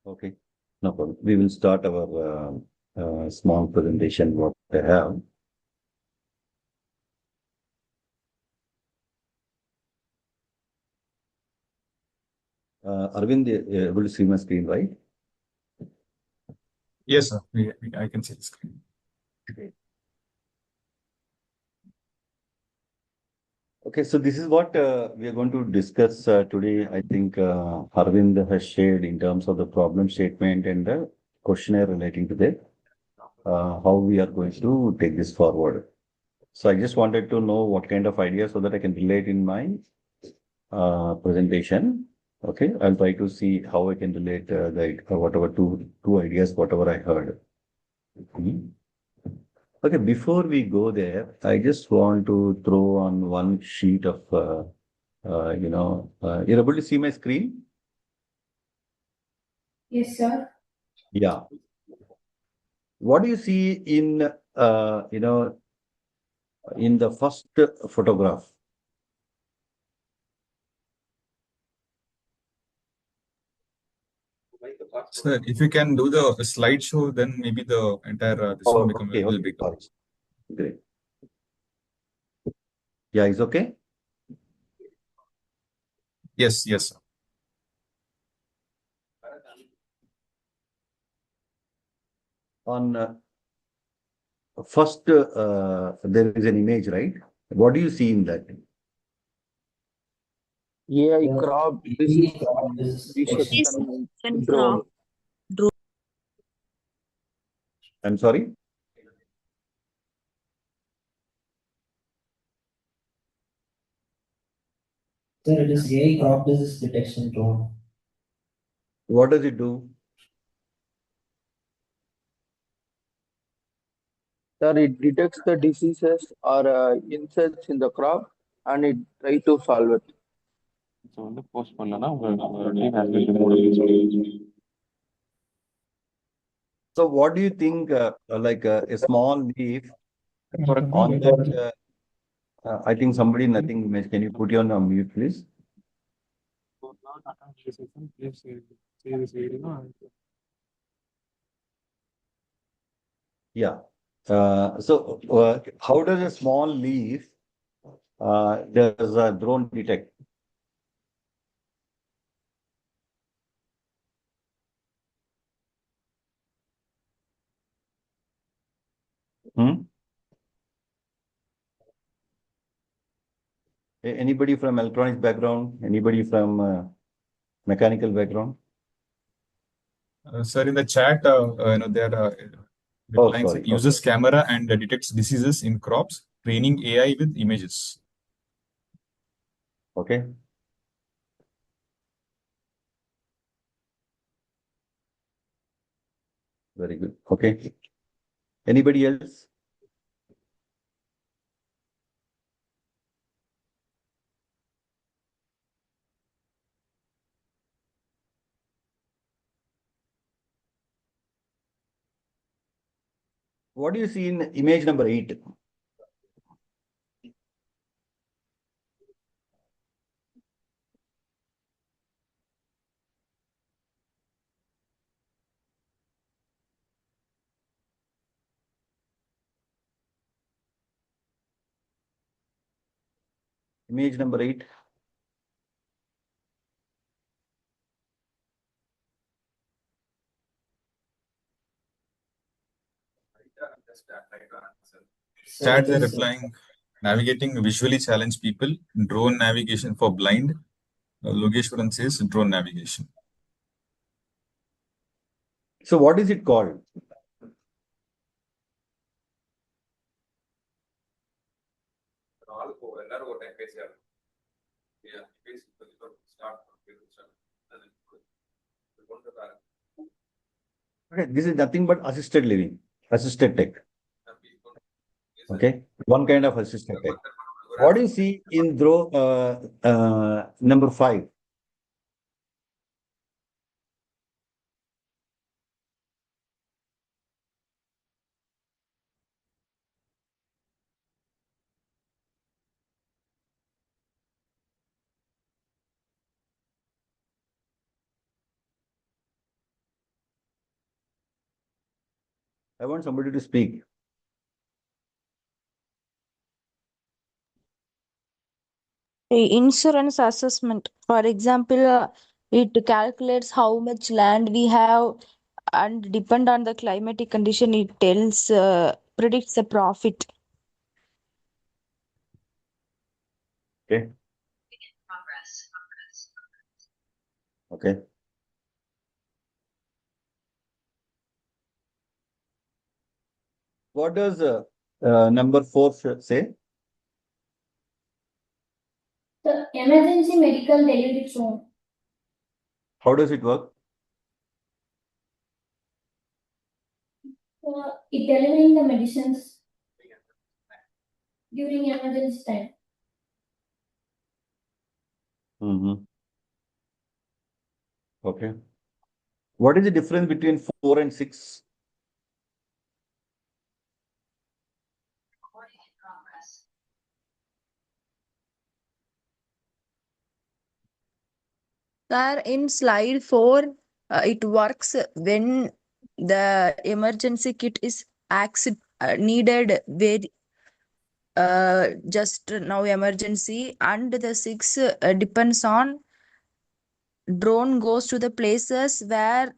Okay, no problem. We will start our small presentation, what I have. Arvind, able to see my screen, right? Yes, sir. I can see the screen. Great. Okay, so this is what we are going to discuss today. I think Arvind has shared in terms of the problem statement and the questionnaire relating to that, how we are going to take this forward. So I just wanted to know what kind of ideas so that I can relate in my presentation. Okay, I'll try to see how I can relate the whatever two ideas, whatever I heard. Mhm. Okay, before we go there, I just want to throw on one sheet of, you're able to see my screen? Yes, sir. Yeah. What do you see in, in the first photograph? Sir, if you can do the slideshow, then maybe the entire this will become Okay, will okay, become. sorry. Great. Yeah, it's okay? Yes, yes, sir. On first, there is an image, right? What do you see in that? AI crop disease This detection can drone. crop. I'm sorry? Sir, it is AI crop disease detection drone. What does it do? Sir, it detects the diseases or insects in the crop and it try to solve it. So வந்து post பண்ணனா உங்க team has been removed. So what do you think, like a small leaf For a on that, I think somebody, nothing, can you put you on mute, please? Yeah. So how does a small leaf does a drone detect? Hmm? Anybody from electronics background? Anybody from mechanical background? Sir, in the chat, they are Oh, replying. sorry. Uses camera and detects diseases in crops, training AI with images. Okay. Very good. Okay. Anybody else? What do you see in image number 8? Image number 8. Chat, they're replying, navigating visually challenged people, drone navigation for blind. Logeshwaran says drone navigation. So what is it called? Okay, this is nothing but assisted living, assisted tech. Okay, one kind of assisted tech. What do you see in draw number 5? I want somebody to speak. Insurance assessment. For example, it calculates how much land we have and depend on the climatic condition, it tells, predicts the profit. Okay. Okay. What does number 4 say? The emergency medical delivery zone. How does it work? It delivering the medicines during emergency time. Mm-hmm. Okay. What is the difference between 4 and 6? Sir, in slide 4, it works when the emergency kit is needed very just now emergency, and the 6 depends on drone goes to the places where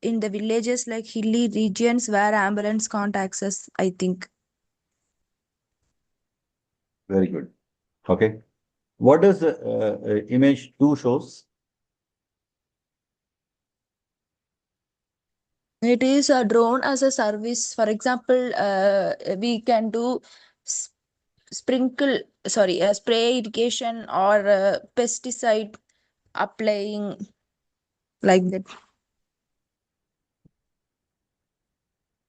in the villages like hilly regions where ambulance can't access, I think. Very good. Okay. What does image 2 shows? It is a drone as a service. For example, we can do spray irrigation or pesticide applying like that.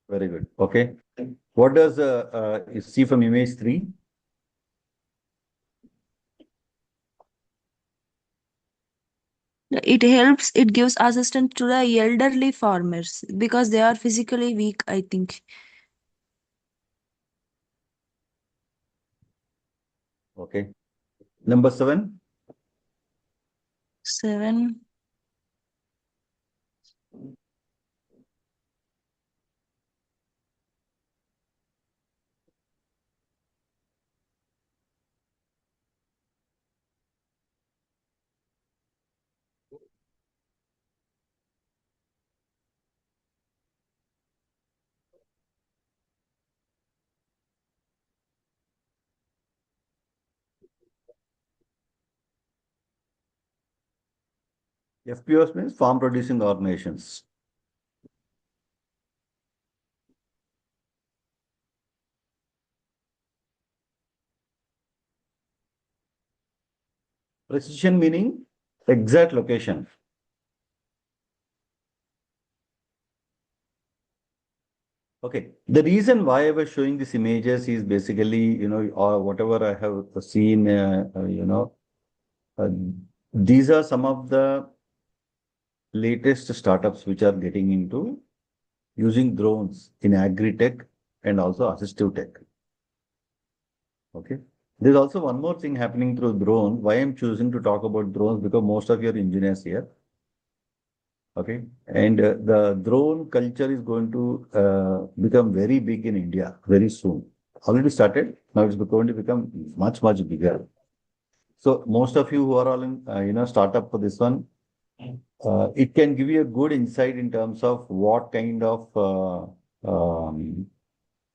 Very good. Okay. What does you see from image 3? It gives assistance to the elderly farmers because they are physically weak, I think. Okay. Number 7? 7. FPOs means farm producing organizations. Precision meaning exact location. Okay. The reason why I was showing these images is basically, or whatever I have seen, these are some of the latest startups which are getting into using drones in agri-tech and also assistive tech. Okay. There's also one more thing happening through drone. Why I'm choosing to talk about drones, because most of you are engineers here. Okay. And the drone culture is going to become very big in India very soon. Already started. Now it's going to become much, much bigger. So most of you who are all in, startup for this one, it can give you a good insight in terms of what kind of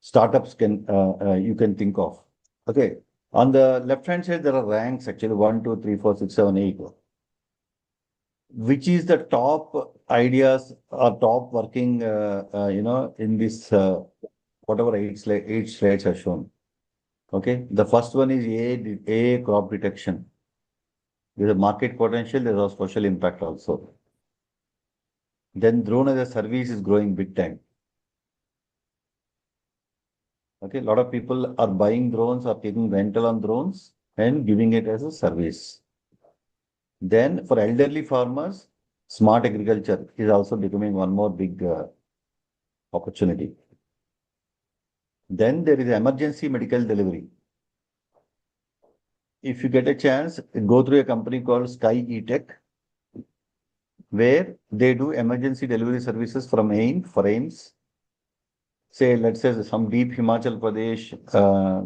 startups you can think of. Okay. On the left-hand side, there are ranks actually 1, 2, 3, 4, 6, 7, 8. Which is the top ideas or top working, in this, whatever 8 slides are shown. Okay. The first one is AI crop detection. There's a market potential, there's a social impact also. Then drone as a service is growing big time. Okay, a lot of people are buying drones or taking rental on drones and giving it as a service. Then for elderly farmers, smart agriculture is also becoming one more big opportunity. Then there is emergency medical delivery. If you get a chance, go through a company called Sky eTech, where they do emergency delivery services from AIM for AIMS, say, let's say some deep Himachal Pradesh,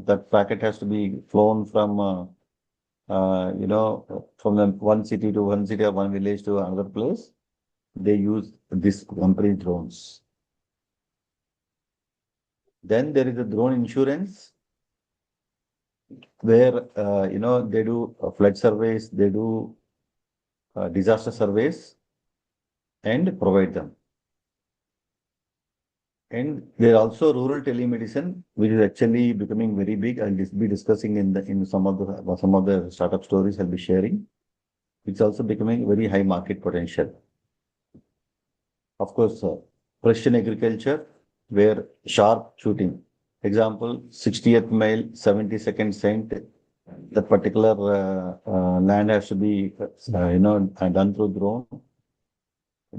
that packet has to be flown from, from the one city to one city or one village to another place. They use this company drones. Then there is a drone insurance where, they do flood surveys, they do disaster surveys and provide them. And there are also rural telemedicine, which is actually becoming very big. I'll be discussing in some of the startup stories I'll be sharing. It's also becoming very high market potential. Of course, precision agriculture, where sharp shooting. Example, 60th mile, 70-second scent. That particular land has to be, done through drone.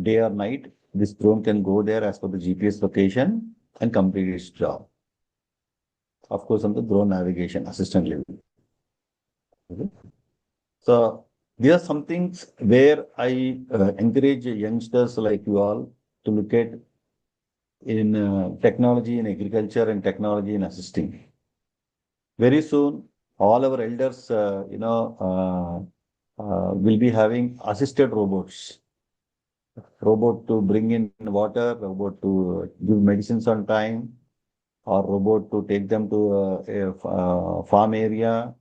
Day or night, this drone can go there as per the GPS location and complete its job. Of course, on the drone navigation assistant level. Okay. So these are some things where I encourage youngsters like you all to look at in technology in agriculture and technology in assisting. Very soon, all our elders, will be having assisted robots. Robot to bring in water, robot to give medicines on time, or robot to take them to a farm area.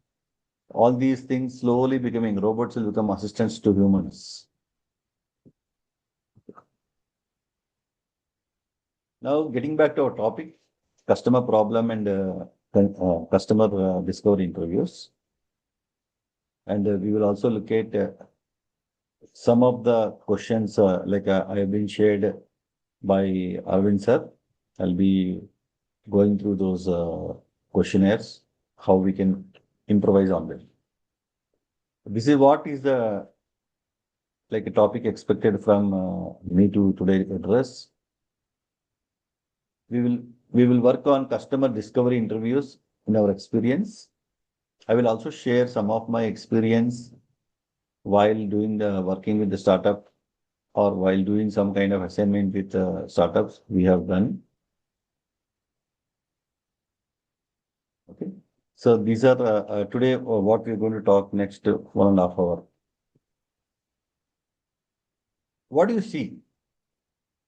All these things slowly becoming, robots will become assistants to humans. Now, getting back to our topic, customer problem and customer discovery interviews. And we will also look at some of the questions like I have been shared by Arvind sir. I'll be going through those questionnaires, how we can improvise on them. This is what is the like a topic expected from me to today address. We will work on customer discovery interviews in our experience. I will also share some of my experience while doing the working with the startup or while doing some kind of assignment with startups we have done. Okay. So these are today what we're going to talk next 1.5 hours. What do you see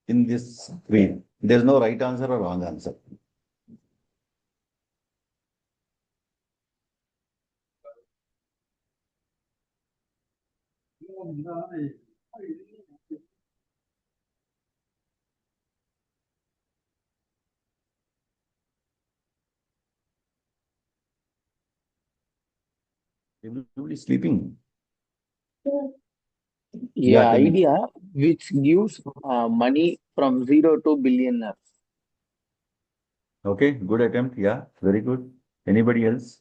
in this screen? There's no right answer or wrong answer. Everybody is sleeping. Yeah, tell me. idea which gives money from 0 to billionaire. Okay, good attempt. Yeah, very good. Anybody else?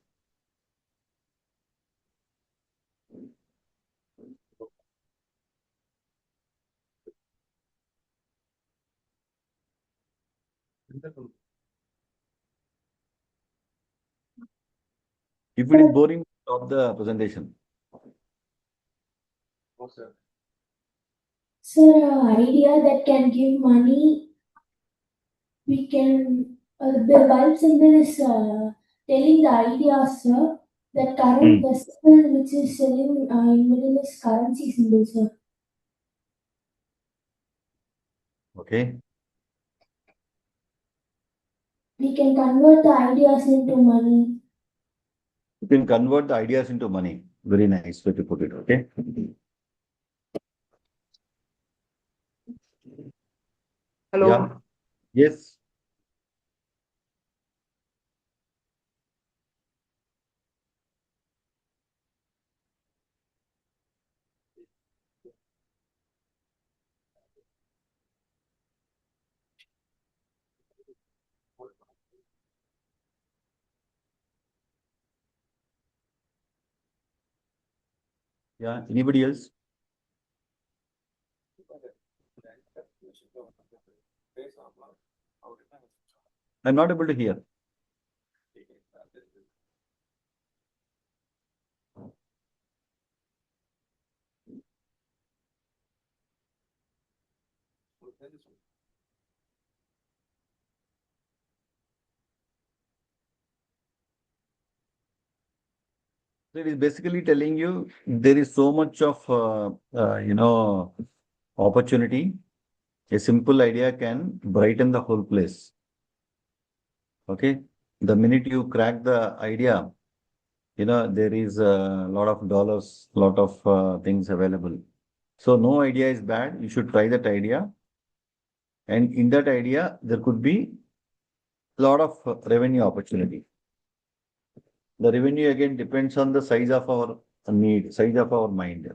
If it is boring, stop the presentation. Sir, idea that can give money, we can, the bulb symbol is telling the idea, sir, that current, the symbol which is selling in middle is currency symbol, sir. Okay. We can convert the ideas into money. You can convert the ideas into money. Very nice way to put it. Okay. Hello. Yeah. Yes. Yeah. Anybody else? I'm not able to hear. So it is basically telling you there is so much of, opportunity. A simple idea can brighten the whole place. Okay. The minute you crack the idea, there is a lot of dollars, lot of things available. So no idea is bad. You should try that idea. And in that idea, there could be a lot of revenue opportunity. The revenue again depends on the size of our need, size of our mind.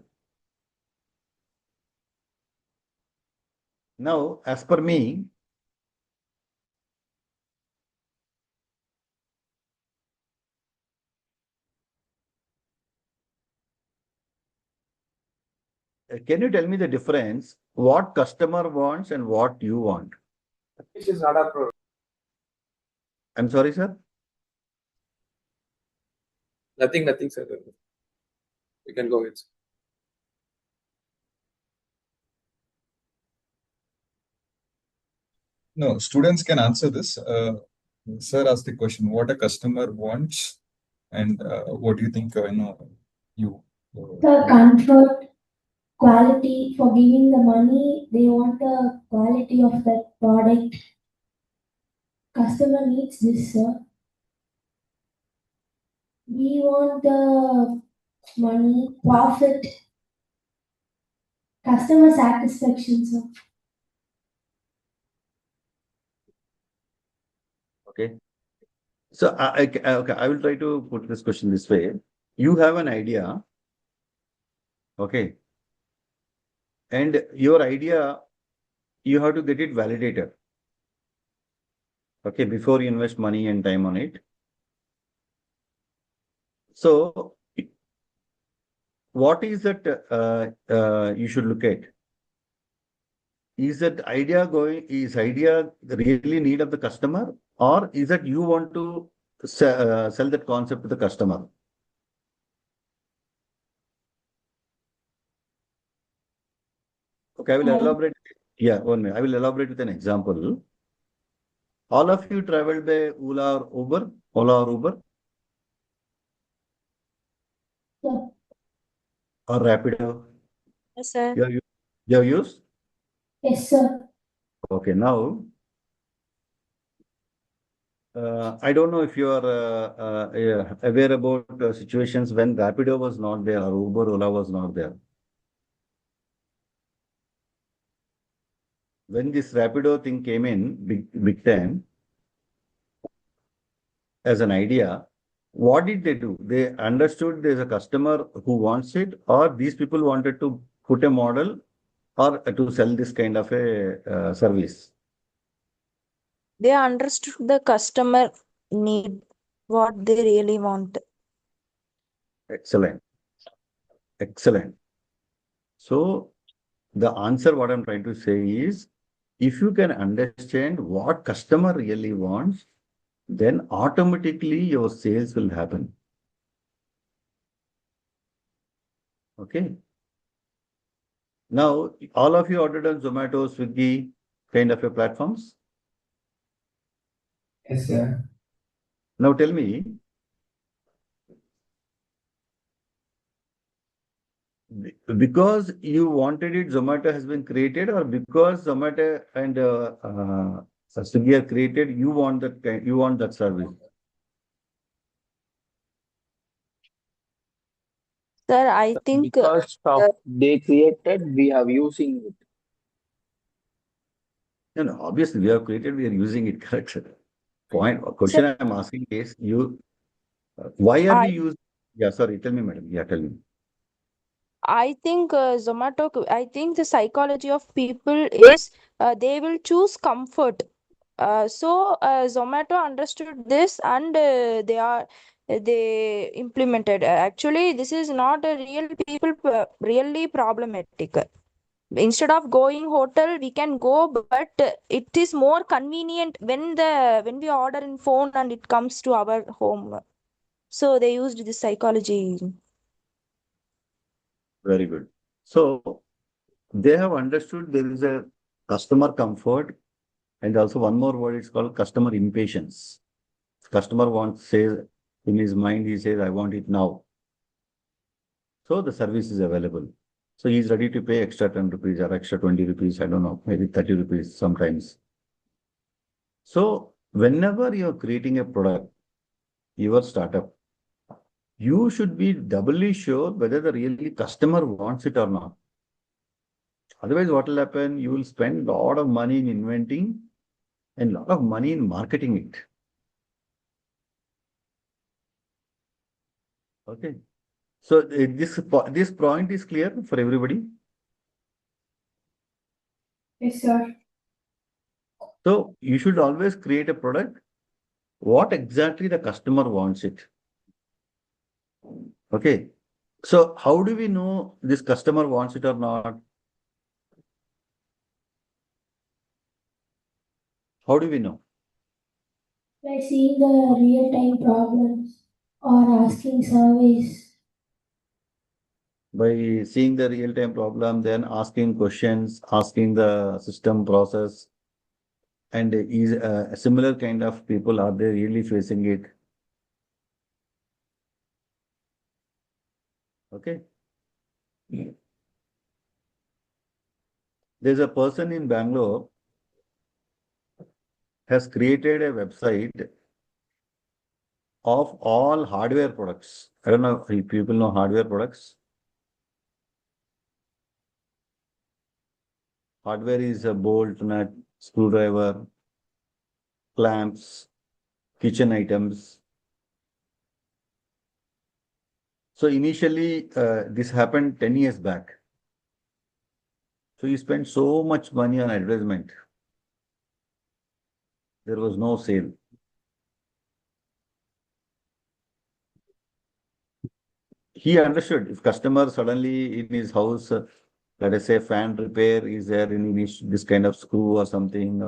Now, as per me, can you tell me the difference? What customer wants and what you want? This is not a problem. I'm sorry, sir. Nothing, sir. You can go ahead. No, students can answer this. Sir asked the question, what a customer wants and what do you think, you. The comfort, quality for giving the money, they want the quality of that product. Customer needs this, sir. We want the money, profit, customer satisfaction, sir. Okay. So okay, I will try to put this question this way. You have an idea. Okay. And your idea, you have to get it validated. Okay, before you invest money and time on it. So, what is that you should look at? Is that idea really need of the customer, or is that you want to sell that concept to the customer? Okay, I will elaborate. Yeah, 1 minute. I will elaborate with an example. All of you traveled by Ola or Uber? Ola or Uber? Yeah. Or Rapido? Yes, sir. You have used? Yes, sir. Okay, now, I don't know if you are aware about situations when Rapido was not there or Uber, Ola was not there. When this Rapido thing came in big time as an idea, what did they do? They understood there's a customer who wants it, or these people wanted to put a model or to sell this kind of a service. They understood the customer need, what they really want. Excellent. Excellent. So the answer, what I'm trying to say is, if you can understand what customer really wants, then automatically your sales will happen. Okay. Now, all of you ordered on Zomato, Swiggy, kind of a platforms. Yes, sir. Now tell me, because you wanted it, Zomato has been created, or because Zomato and Swiggy are created, you want that service. Sir, I think Because of they created, we are using it. No, obviously we have created, we are using it, correct. Question I'm asking is, why are we using? Yeah, sorry, tell me, madam. Yeah, tell me. I think Zomato, I think the psychology of people is they will choose comfort. So Zomato understood this and they implemented. Actually, this is not a real people really problematic. Instead of going hotel, we can go, but it is more convenient when we order in phone and it comes to our home. So they used this psychology. Very good. So they have understood there is a customer comfort, and also one more word is called customer impatience. Customer says in his mind, he says, I want it now. So the service is available. So he's ready to pay extra 10 rupees or extra 20 rupees, I don't know, maybe 30 rupees sometimes. So whenever you're creating a product, your startup, you should be doubly sure whether the really customer wants it or not. Otherwise, what will happen? You will spend a lot of money in inventing and a lot of money in marketing it. Okay. So this point is clear for everybody. Yes, sir. So you should always create a product. What exactly the customer wants it. Okay. So how do we know this customer wants it or not? How do we know? By seeing the real-time problems or asking surveys. By seeing the real-time problem, then asking questions, asking the system process, and is a similar kind of people, are they really facing it? Okay. There's a person in Bangalore has created a website of all hardware products. I don't know if people know hardware products. Hardware is a bolt, nut, screwdriver, clamps, kitchen items. So initially, this happened 10 years back. So you spent so much money on advertisement. There was no sale. He understood if customer suddenly in his house, let us say fan repair is there in this kind of screw or something,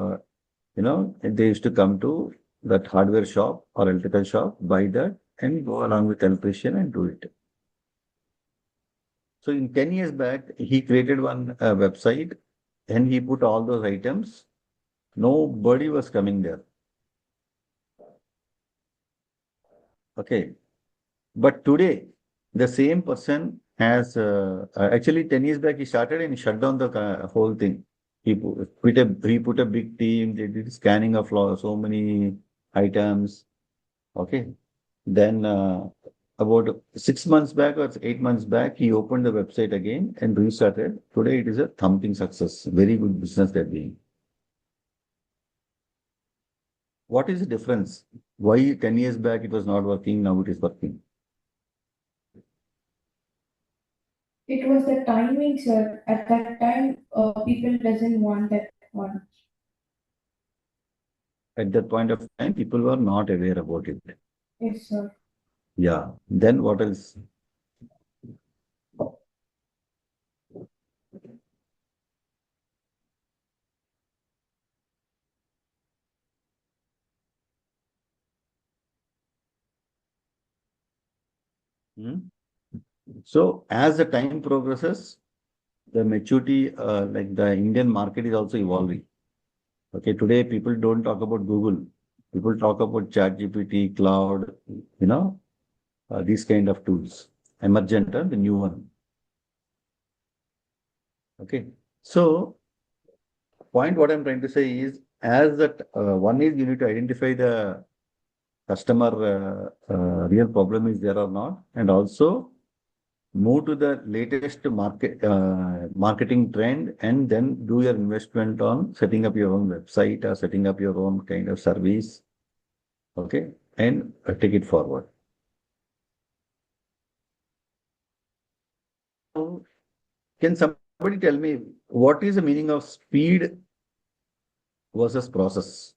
they used to come to that hardware shop or electrical shop, buy that and go along with electrician and do it. So in 10 years back, he created one website and he put all those items. Nobody was coming there. Okay. But today, the same person has actually 10 years back, he started and he shut down the whole thing. He put a big team, they did scanning of so many items. Okay. Then about 6 months back or 8 months back, he opened the website again and restarted. Today, it is a thumping success. Very good business they're doing. What is the difference? Why 10 years back it was not working, now it is working? It was the timing, sir. At that time, people doesn't want that one. At that point of time, people were not aware about it. Yes, sir. Yeah. Then what else? So as the time progresses, the maturity, like the Indian market is also evolving. Okay, today people don't talk about Google. People talk about ChatGPT, cloud, these kind of tools. Emergent, the new one. Okay. So point what I'm trying to say is, as that one is you need to identify the customer real problem is there or not, and also move to the latest marketing trend, and then do your investment on setting up your own website or setting up your own kind of service. Okay, and take it forward. So, can somebody tell me what is the meaning of speed versus process?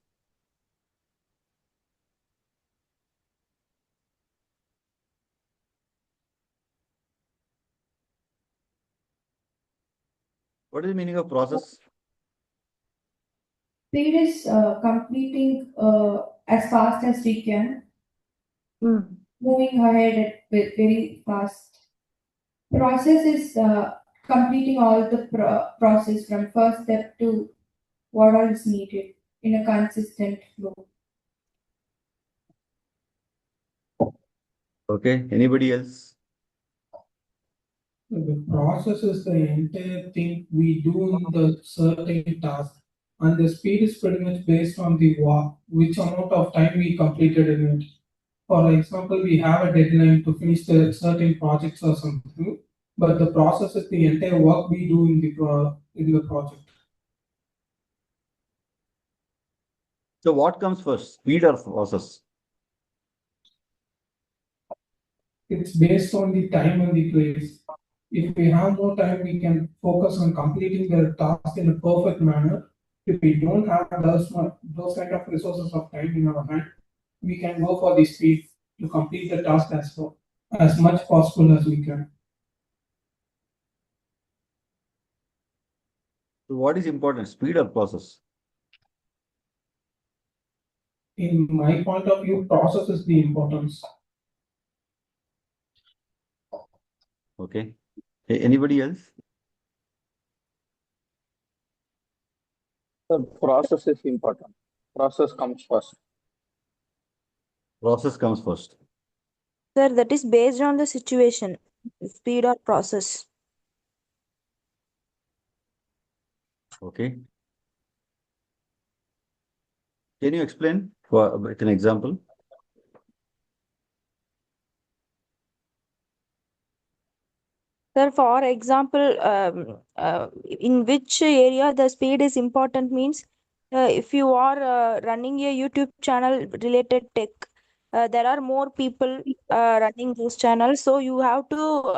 What is the meaning of process? Speed is completing as fast as we can, moving ahead very fast. Process is completing all the process from first step to what all is needed in a consistent flow. Okay, anybody else? The process is the entire thing we do in the certain task, and the speed is pretty much based on the work, which amount of time we completed in it. For example, we have a deadline to finish the certain projects or something, but the process is the entire work we do in the project. So what comes first, speed or process? It's based on the time and the place. If we have more time, we can focus on completing the task in a perfect manner. If we don't have those kind of resources of time in our hand, we can go for the speed to complete the task as much possible as we can. So what is important, speed or process? In my point of view, process is the importance. Okay. Anybody else? The process is important. Process comes first. Process comes first. Sir, that is based on the situation, speed or process. Okay. Can you explain with an example? Sir, for example, in which area the speed is important means if you are running a YouTube channel related tech, there are more people running those channels, so you have to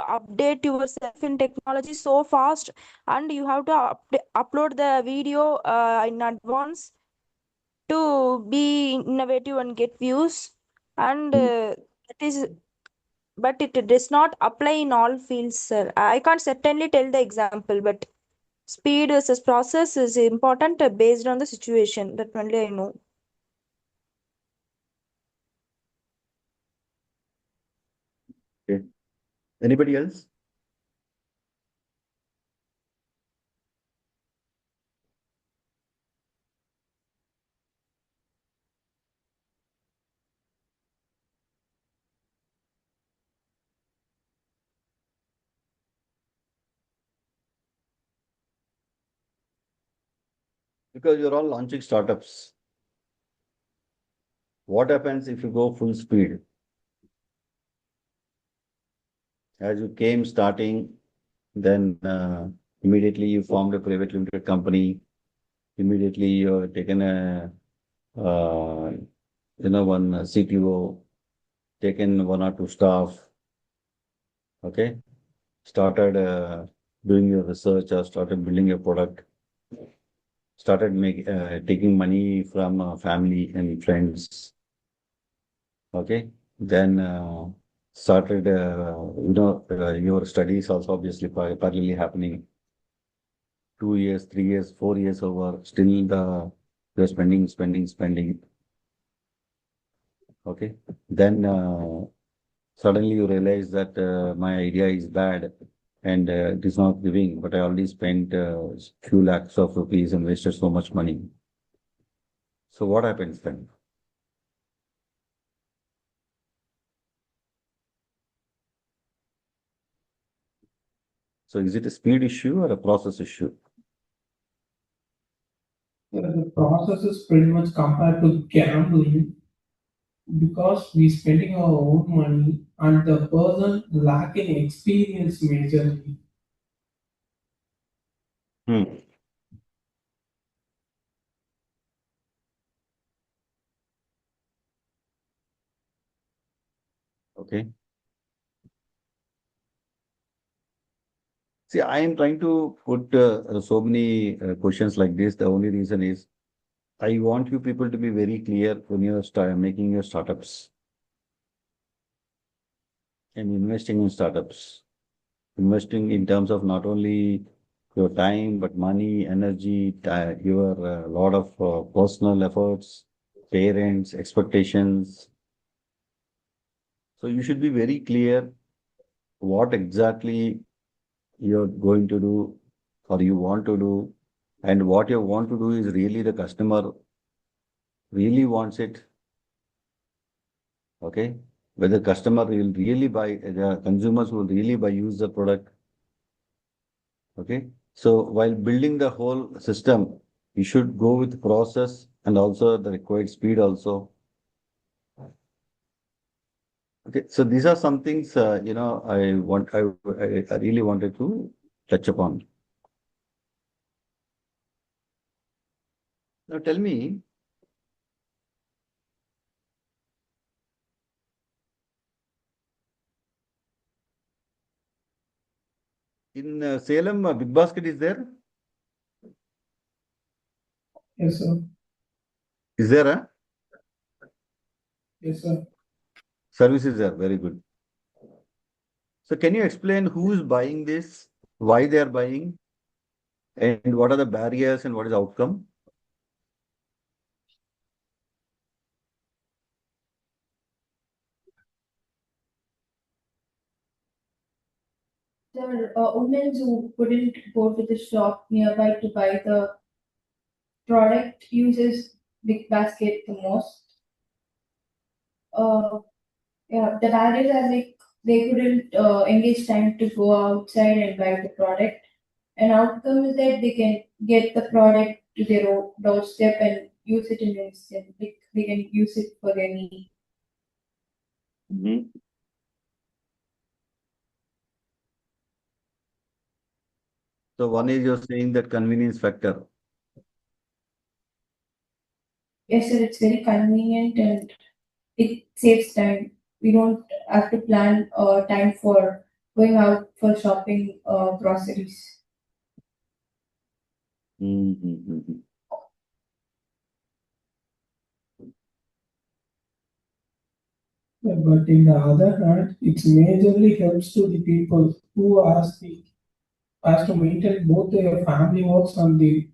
update yourself in technology so fast, and you have to upload the video in advance to be innovative and get views, and that is, but it does not apply in all fields, sir. I can't certainly tell the example, but speed versus process is important based on the situation. That only I know. Okay. Anybody else? Because you're all launching startups. What happens if you go full speed? As you came starting, then immediately you formed a private limited company. Immediately you're taken a one CTO, taken one or two staff. Okay, started doing your research or started building your product. Started taking money from family and friends. Okay, then started your studies also obviously parallelly happening. 2 years, 3 years, 4 years over, still you're spending. Okay, then suddenly you realize that my idea is bad and it is not giving, but I already spent few lakhs of rupees and wasted so much money. So what happens then? So is it a speed issue or a process issue? The process is pretty much compared to gambling because we spending our own money and the person lacking experience majorly. Hmm. Okay. See, I am trying to put so many questions like this. The only reason is I want you people to be very clear when you're making your startups and investing in startups. Investing in terms of not only your time, but money, energy, your lot of personal efforts, parents, expectations. So you should be very clear what exactly you're going to do or you want to do, and what you want to do is really the customer really wants it. Okay, whether customer will really buy, the consumers will really buy, use the product, Okay. So while building the whole system, you should go with process and also the required speed also. Okay. So these are some things, I really wanted to touch upon. Now tell me, in Salem, Big Basket is there? Yes, sir. Is there a Yes, sir. service is there? Very good. So can you explain who is buying this, why they are buying, and what are the barriers and what is the outcome? There are women who couldn't go to the shop nearby to buy the product uses Big Basket the most. Yeah, the barriers are like they couldn't engage time to go outside and buy the product. An outcome is that they can get the product to their doorstep and use it in an instant. They can use it for their need. So one is you're saying that convenience factor. Yes, sir, it's very convenient and it saves time. We don't have to plan time for going out for shopping groceries. Mm-hmm. But in the other hand, it majorly helps to the people who has to maintain both their family works and the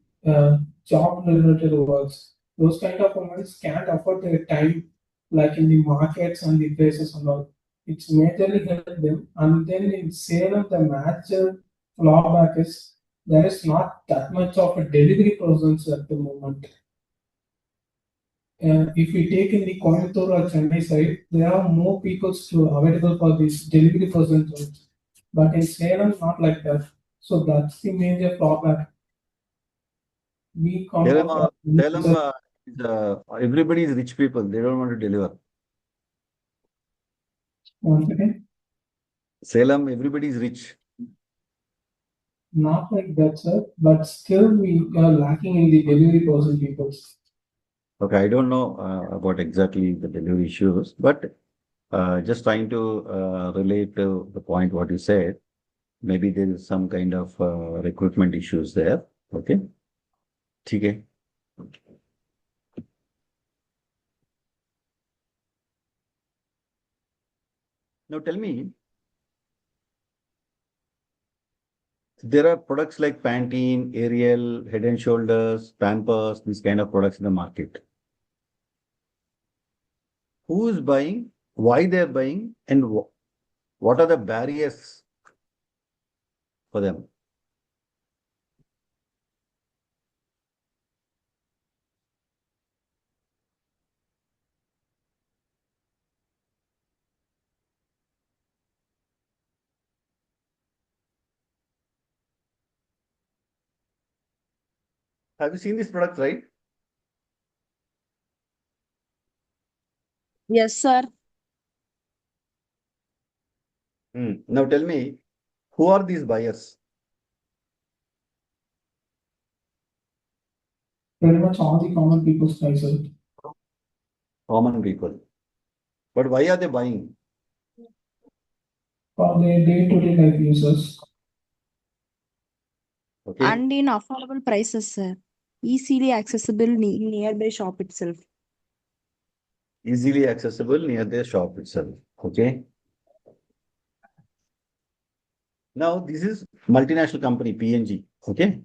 job related works. Those kind of women can't afford their time like in the markets and the places and all. It's majorly help them. And then in Salem, the major drawback is there is not that much of a delivery presence at the moment. If we take in the Coimbatore or Chennai side, there are more people available for this delivery presence. But in Salem, not like that. So that's the major drawback. We come Salem, from everybody is rich people. They don't want to deliver. once again, Salem, everybody is rich. not like that, sir. But still, we are lacking in the delivery person people. Okay, I don't know about exactly the delivery issues, but just trying to relate to the point what you said. Maybe there is some kind of recruitment issues there. Okay. Okay. Now tell me, there are products like Pantene, Ariel, Head and Shoulders, Pampers, these kind of products in the market. Who is buying, why they're buying, and what are the barriers for them? Have you seen this product, right? Yes, sir. Now tell me, who are these buyers? Pretty much all the common people's prices. Common people. But why are they buying? For their day-to-day life users. Okay. And in affordable prices, sir. Easily accessible nearby shop itself. Easily accessible near their shop itself. Okay. Now this is multinational company PNG. Okay.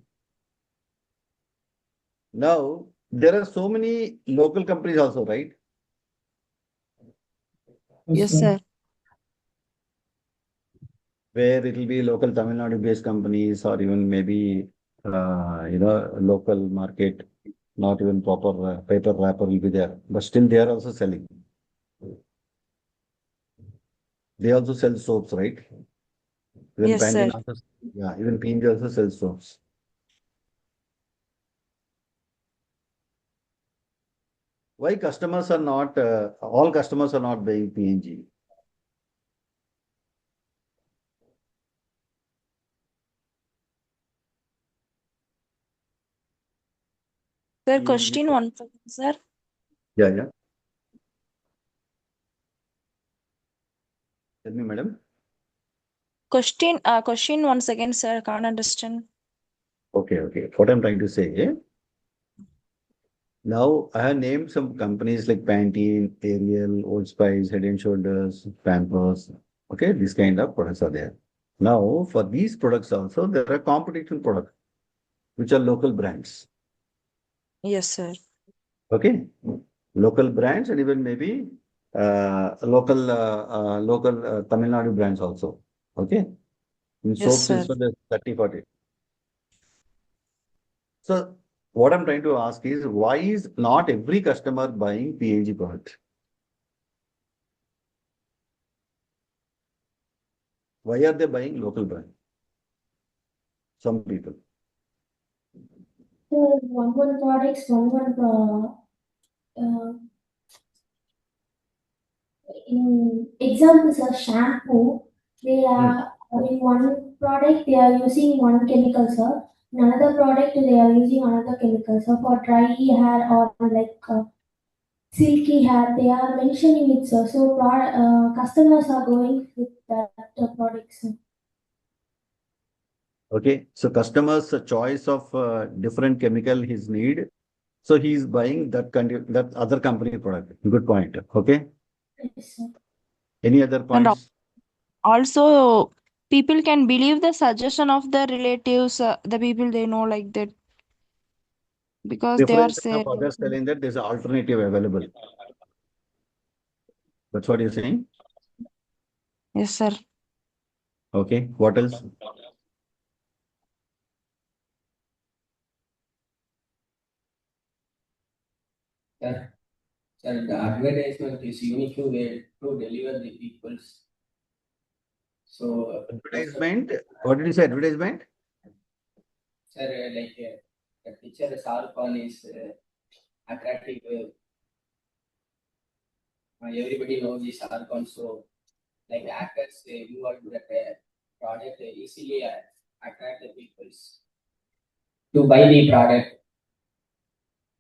Now there are so many local companies also, right? Yes, sir. Where it will be local Tamil Nadu based companies or even maybe local market, not even proper paper wrapper will be there, but still they are also selling. They also sell soaps, right? Even Yes, sir. Pantene also Yeah, even P&G also sells soaps. Why customers are not, all customers are not buying P&G? Sir, You- question one second, sir. Yeah, yeah. Tell me, madam. Question one second, sir. Can't understand. Okay, okay. What I'm trying to say, now I have named some companies like Pantene, Ariel, Old Spice, Head and Shoulders, Pampers. Okay, these kind of products are there. Now, for these products also, there are competition products, which are local brands. Yes, sir. Okay, local brands and even maybe local Tamil Nadu brands also. Okay, in Yes, soaps sir. also there's 30, 40. So what I'm trying to ask is, why is not every customer buying P&G product? Why are they buying local brand? Some people. One products, in examples of shampoo, they are in one product they are using one chemical, sir. In another product they are using another chemical. So for dry hair or like silky hair, they are mentioning it, sir. So customers are going with that product, sir. Okay, so customers' choice of different chemical his need. So he is buying that other company product. Good point. Okay. Yes, sir. Any other And points? also, people can believe the suggestion of the relatives, the people they know like that, because they are Differentiation saying. of others telling that there's an alternative available. That's what you're saying. Yes, sir. Okay. What else? Sir, sir, the advertisement is unique way to deliver the people's. So, Advertisement. What did you say? Advertisement? sir, the picture Shah Khan is attractive. Everybody knows the Shah Khan, so like actors, they move on to that product easily attract the people's to buy the product.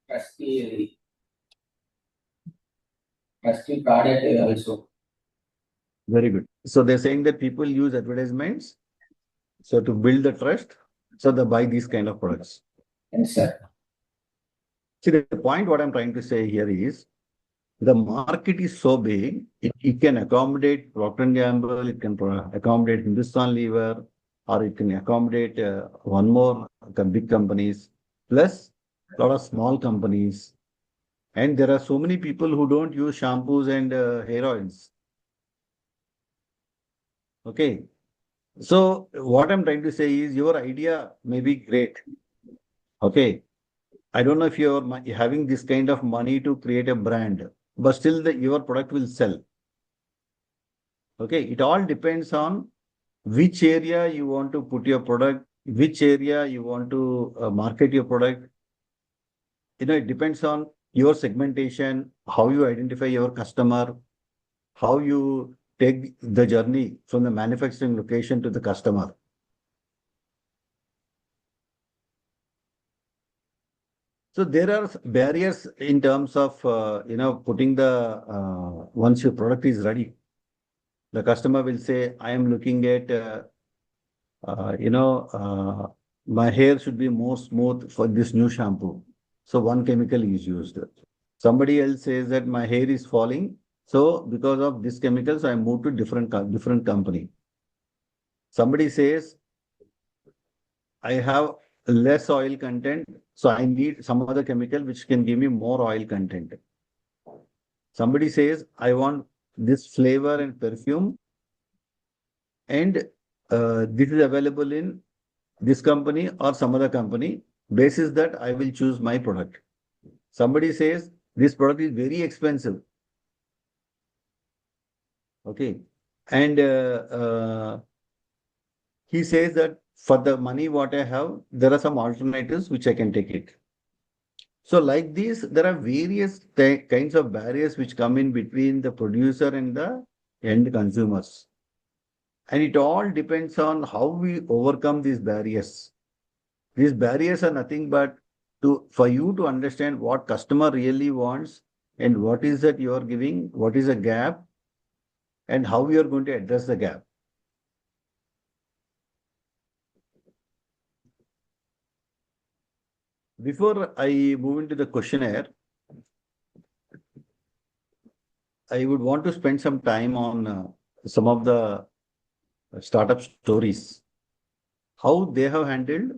Trusty product also. Very good. So they're saying that people use advertisements. So to build the trust, so they buy these kind of products. Yes, sir. See, the point what I'm trying to say here is, the market is so big, it can accommodate Procter & Gamble, it can accommodate Hindustan Lever, or it can accommodate one more big companies, plus a lot of small companies. And there are so many people who don't use shampoos and hair oils. Okay. So what I'm trying to say is, your idea may be great. Okay. I don't know if you're having this kind of money to create a brand, but still your product will sell. Okay. It all depends on which area you want to put your product, which area you want to market your product. It depends on your segmentation, how you identify your customer, how you take the journey from the manufacturing location to the customer. So there are barriers in terms of, putting once your product is ready, the customer will say, I am looking at, my hair should be more smooth for this new shampoo. So one chemical is used. Somebody else says that my hair is falling. So because of this chemical, so I moved to different company. Somebody says, I have less oil content, so I need some other chemical which can give me more oil content. Somebody says, I want this flavor and perfume, and this is available in this company or some other company. Basis that I will choose my product. Somebody says, this product is very expensive. Okay. And he says that for the money what I have, there are some alternatives which I can take it. So like this, there are various kinds of barriers which come in between the producer and the end consumers. And it all depends on how we overcome these barriers. These barriers are nothing but for you to understand what customer really wants and what is that you are giving, what is a gap, and how you are going to address the gap. Before I move into the questionnaire, I would want to spend some time on some of the startup stories, how they have handled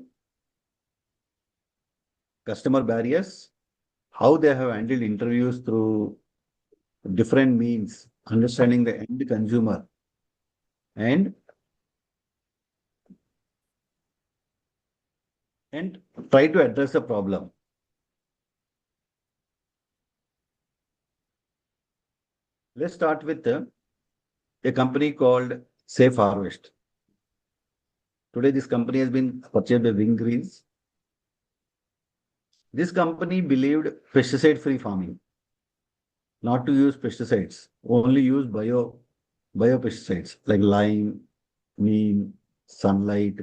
customer barriers, how they have handled interviews through different means, understanding the end consumer, and try to address the problem. Let's start with a company called Safe Harvest. Today, this company has been purchased by Wing Greens. This company believed pesticide-free farming, not to use pesticides, only use biopesticides like lime, neem, sunlight.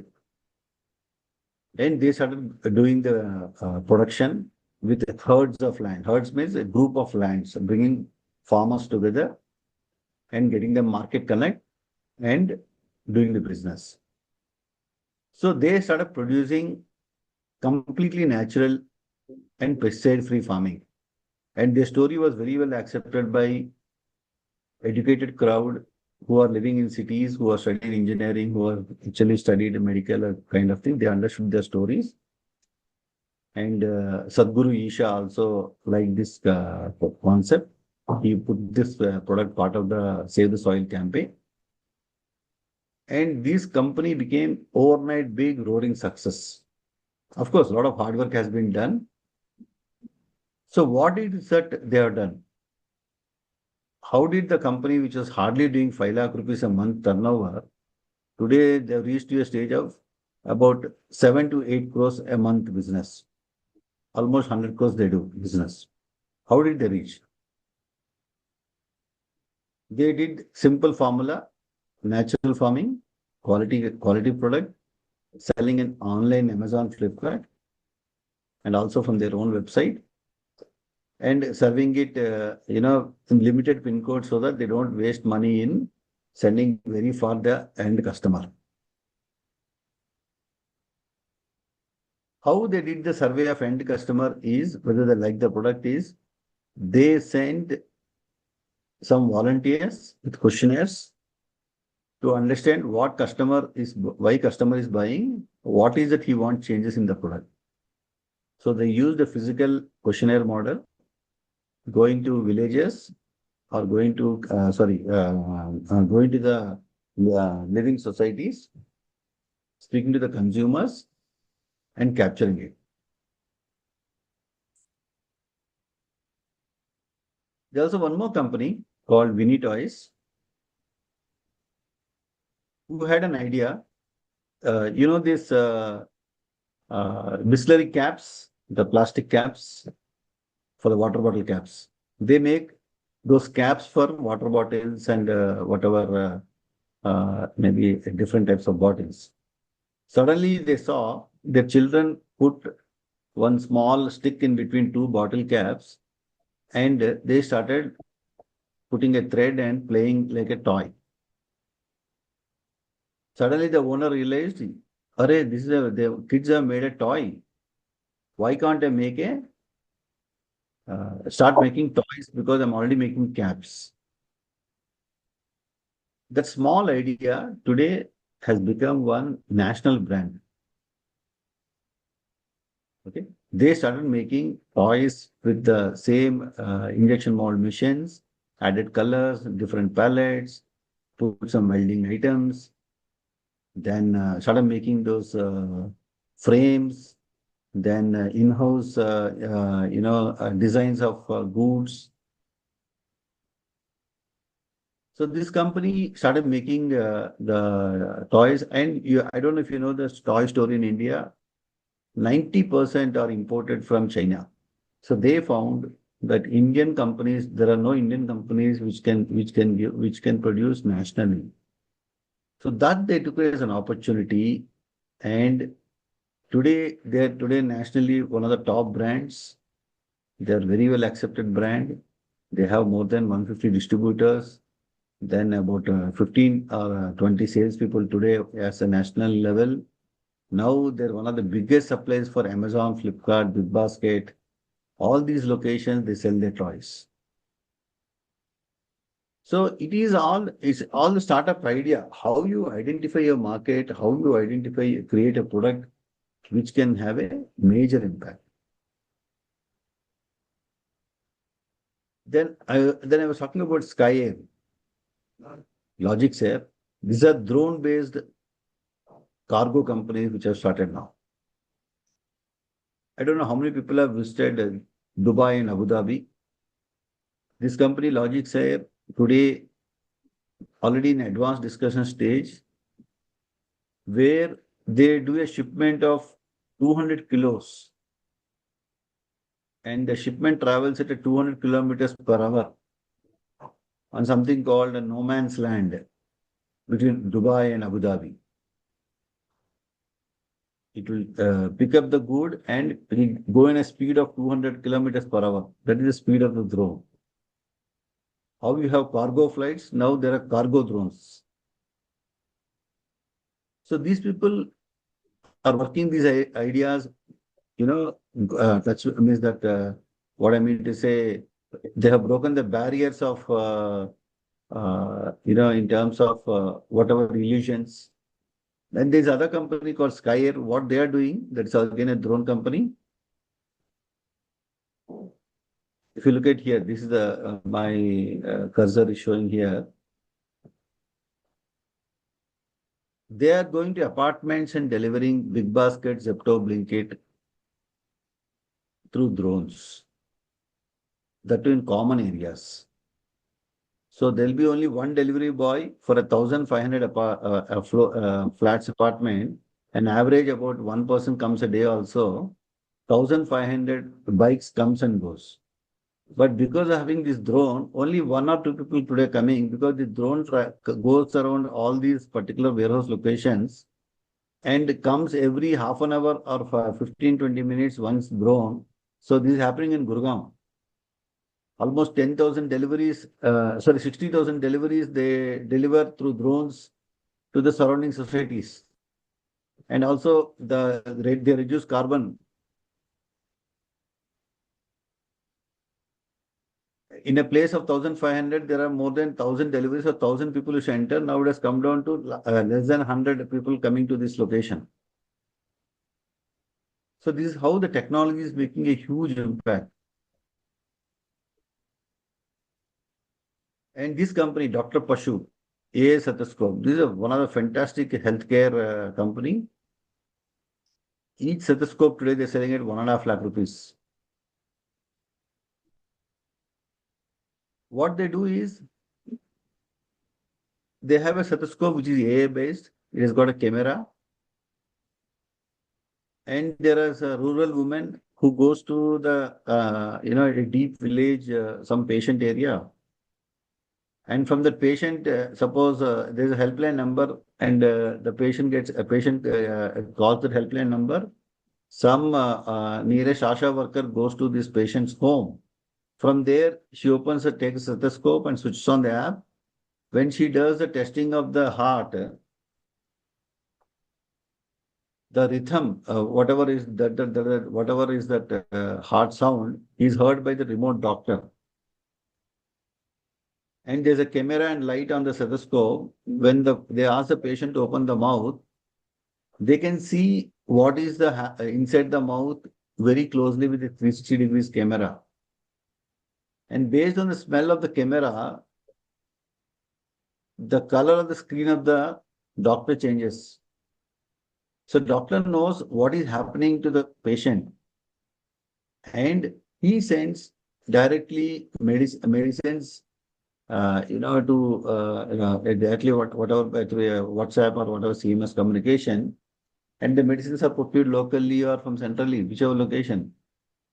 And they started doing the production with herds of land. Herds means a group of lands, bringing farmers together and getting them market connect and doing the business. So they started producing completely natural and pesticide-free farming. And their story was very well accepted by educated crowd who are living in cities, who are studying engineering, who are actually studied medical kind of thing. They understood their stories. And Sadhguru Isha also liked this concept. He put this product part of the Save the Soil campaign. And this company became overnight big roaring success. Of course, a lot of hard work has been done. So what is that they have done? How did the company, which was hardly doing 5 lakh rupees a month turnover, today they have reached to a stage of about 7 to 8 crores a month business. Almost 100 crores they do business. How did they reach? They did simple formula, natural farming, quality product, selling in online Amazon, Flipkart, and also from their own website, and serving it, in limited pin code so that they don't waste money in sending very far the end customer. How they did the survey of end customer is whether they like the product is they send some volunteers with questionnaires to understand why customer is buying, what is that he wants changes in the product. So they use the physical questionnaire model, going to villages or going to the living societies, speaking to the consumers and capturing it. There's also one more company called Winnie Toys who had an idea. This Bisleri caps, the plastic caps for the water bottle caps. They make those caps for water bottles and whatever, maybe different types of bottles. Suddenly they saw their children put one small stick in between two bottle caps and they started putting a thread and playing like a toy. Suddenly the owner realized, "Arey, the kids have made a toy. Why can't I make start making toys because I'm already making caps?" That small idea today has become one national brand. Okay, they started making toys with the same injection mold machines, added colors, different palettes, put some welding items, then started making those frames, then in-house, designs of goods. So this company started making the toys, and I don't know if you know the toy store in India, 90% are imported from China. So they found that Indian companies, there are no Indian companies which can produce nationally. So that they took it as an opportunity, and today they're nationally one of the top brands. They're very well accepted brand. They have more than 150 distributors. Then about 15 or 20 salespeople today as a national level. Now they're one of the biggest suppliers for Amazon, Flipkart, BigBasket. All these locations, they sell their toys. So it's all the startup idea. How you identify your market, how you create a product which can have a major impact. Then I was talking about Sky Air, Logix Air. These are drone-based cargo companies which have started now. I don't know how many people have visited Dubai and Abu Dhabi. This company, Logix Air, today already in advanced discussion stage, where they do a shipment of 200 kilos, and the shipment travels at a 200 kilometers per hour on something called a no man's land between Dubai and Abu Dhabi. It will pick up the good and it will go in a speed of 200 kilometers per hour. That is the speed of the drone. How you have cargo flights, now there are cargo drones. So these people are working these ideas, that means that what I mean to say, they have broken the barriers of, in terms of whatever illusions. Then there's other company called Sky Air. What they are doing, that's again a drone company. If you look at here, this is my cursor is showing here. They are going to apartments and delivering BigBasket, Zepto, Blinkit through drones. That too in common areas. So there'll be only one delivery boy for 1,500 flats apartment. An average about one person comes a day also. 1,500 bikes comes and goes. But because of having this drone, only one or two people today coming, because the drone goes around all these particular warehouse locations and comes every half an hour or 15-20 minutes once drone. So this is happening in Gurgaon. Almost 10,000 deliveries, 60,000 deliveries they deliver through drones to the surrounding societies. And also they reduce carbon. In a place of 1,500, there are more than 1,000 deliveries or 1,000 people who enter. Now it has come down to less than 100 people coming to this location. So this is how the technology is making a huge impact. And this company, Dr. Pashu, AI Stethoscope, this is one of the fantastic healthcare company. Each stethoscope today they're selling at 1.5 lakh rupees. What they do is, they have a stethoscope which is AI based. It has got a camera. And there is a rural woman who goes to the, a deep village, some patient area. And from the patient, suppose there's a helpline number and the patient calls the helpline number. Some nearest Asha worker goes to this patient's home. From there, she takes a stethoscope and switches on the app. When she does the testing of the heart, the rhythm, whatever is that heart sound is heard by the remote doctor. And there's a camera and light on the stethoscope. When they ask the patient to open the mouth, they can see what is inside the mouth very closely with the 360 degrees camera. And based on the smell of the camera, the color of the screen of the doctor changes. So doctor knows what is happening to the patient. And he sends directly medicines exactly whatever through WhatsApp or whatever CMS communication, and the medicines are procured locally or from centrally, whichever location.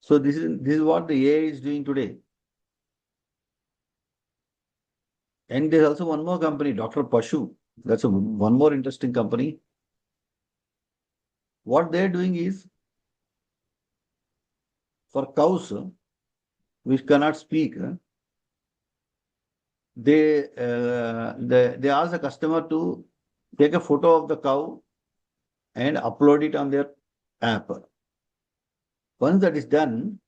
So this is what the AI is doing today. And there's also one more company, Dr. Pashu. That's one more interesting company. What they're doing is for cows which cannot speak, they ask the customer to take a photo of the cow and upload it on their app. Once that is done,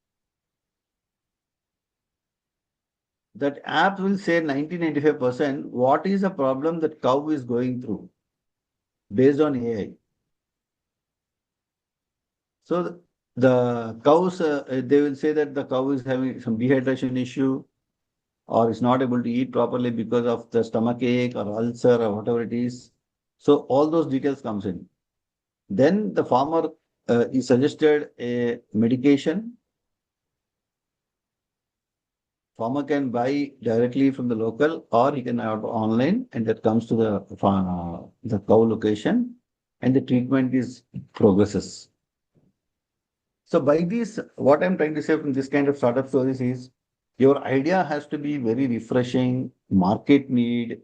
that app will say 90-95% what is the problem that cow is going through based on AI. So the cows, they will say that the cow is having some dehydration issue or is not able to eat properly because of the stomach ache or ulcer or whatever it is. So all those details comes in. Then the farmer is suggested a medication. Farmer can buy directly from the local, or he can order online, and that comes to the cow location, and the treatment is progresses. So by this, what I'm trying to say from this kind of startup stories is, your idea has to be very refreshing, market need,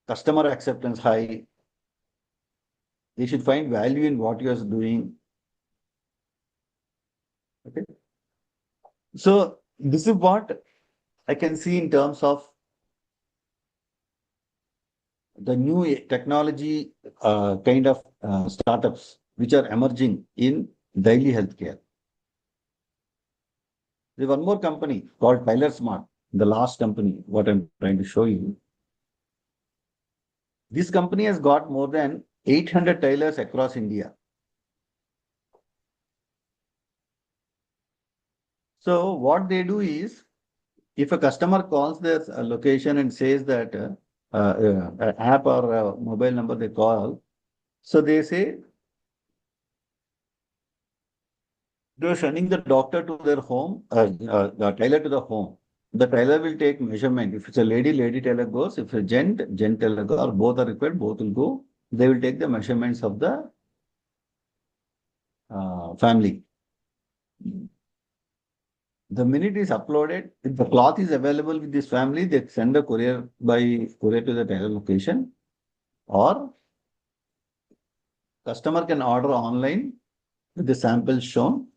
customer acceptance high. They should find value in what you are doing. Okay. So this is what I can see in terms of the new technology kind of startups which are emerging in daily healthcare. There's one more company called Tyler Smart, the last company, what I'm trying to show you. This company has got more than 800 tailors across India. So what they do is, if a customer calls their location and says that app or mobile number they call, so they say they're sending the doctor to their home, the tailor to the home. The tailor will take measurement. If it's a lady, lady tailor goes. If it's a gent, gent tailor goes, or both are required, both will go. They will take the measurements of the family. The minute is uploaded, if the cloth is available with this family, they send a courier to the tailor location, or customer can order online with the samples shown,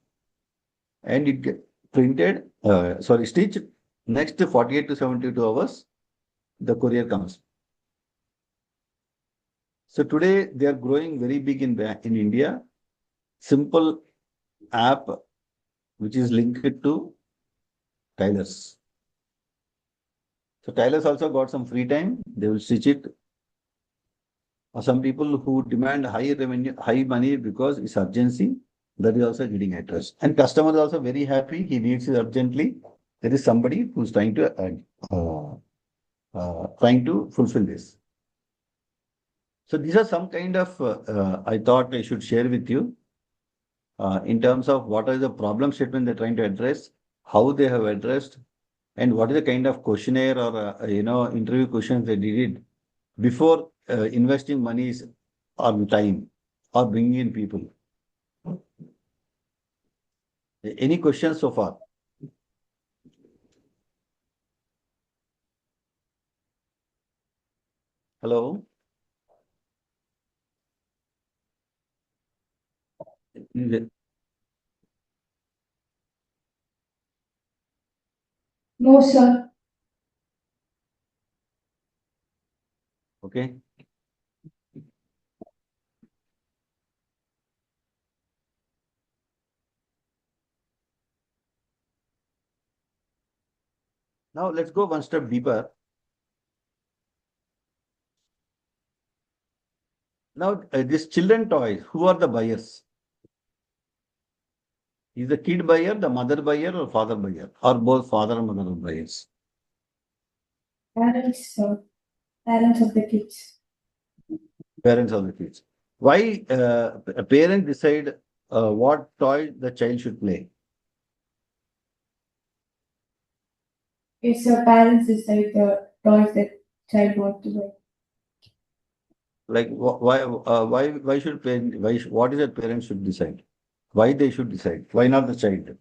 and it get printed, stitched. Next 48 to 72 hours, the courier comes. So today they are growing very big in India. Simple app which is linked to tailors. So tailors also got some free time. They will stitch it. Or some people who demand high revenue, high money because it's urgency, that is also getting addressed. And customer is also very happy. He needs it urgently. There is somebody who's trying to fulfill this. So these are some kind of I thought I should share with you in terms of what are the problem statement they're trying to address, how they have addressed, and what is the kind of questionnaire or interview questions they did before investing monies or time or bringing in people. Any questions so far? Hello? No, sir. Okay. Now let's go one step deeper. Now these children toys, who are the buyers? Is the kid buyer, the mother buyer, or father buyer, or both father and mother buyers? Parents, sir. Parents of the kids. Parents of the kids. Why a parent decide what toy the child should play? Yes, sir. Parents decide the toys that child wants to buy. Like why should parent, what is that parents should decide? Why they should decide? Why not the child?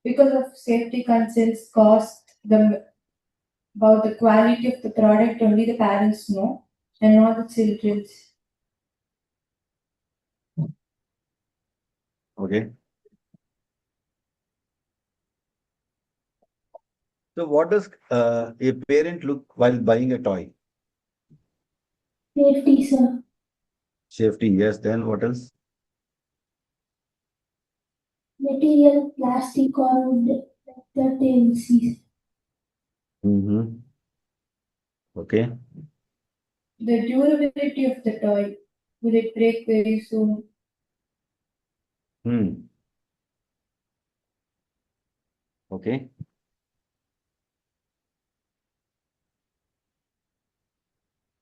Because of safety concerns, cost, about the quality of the product, only the parents know, and not the children's. Okay. So what does a parent look while buying a toy? Safety, sir. Safety, yes. Then what else? Material, plastic or wood that they will see. Mm-hmm. Okay. The durability of the toy. Will it break very soon? Hmm. Okay.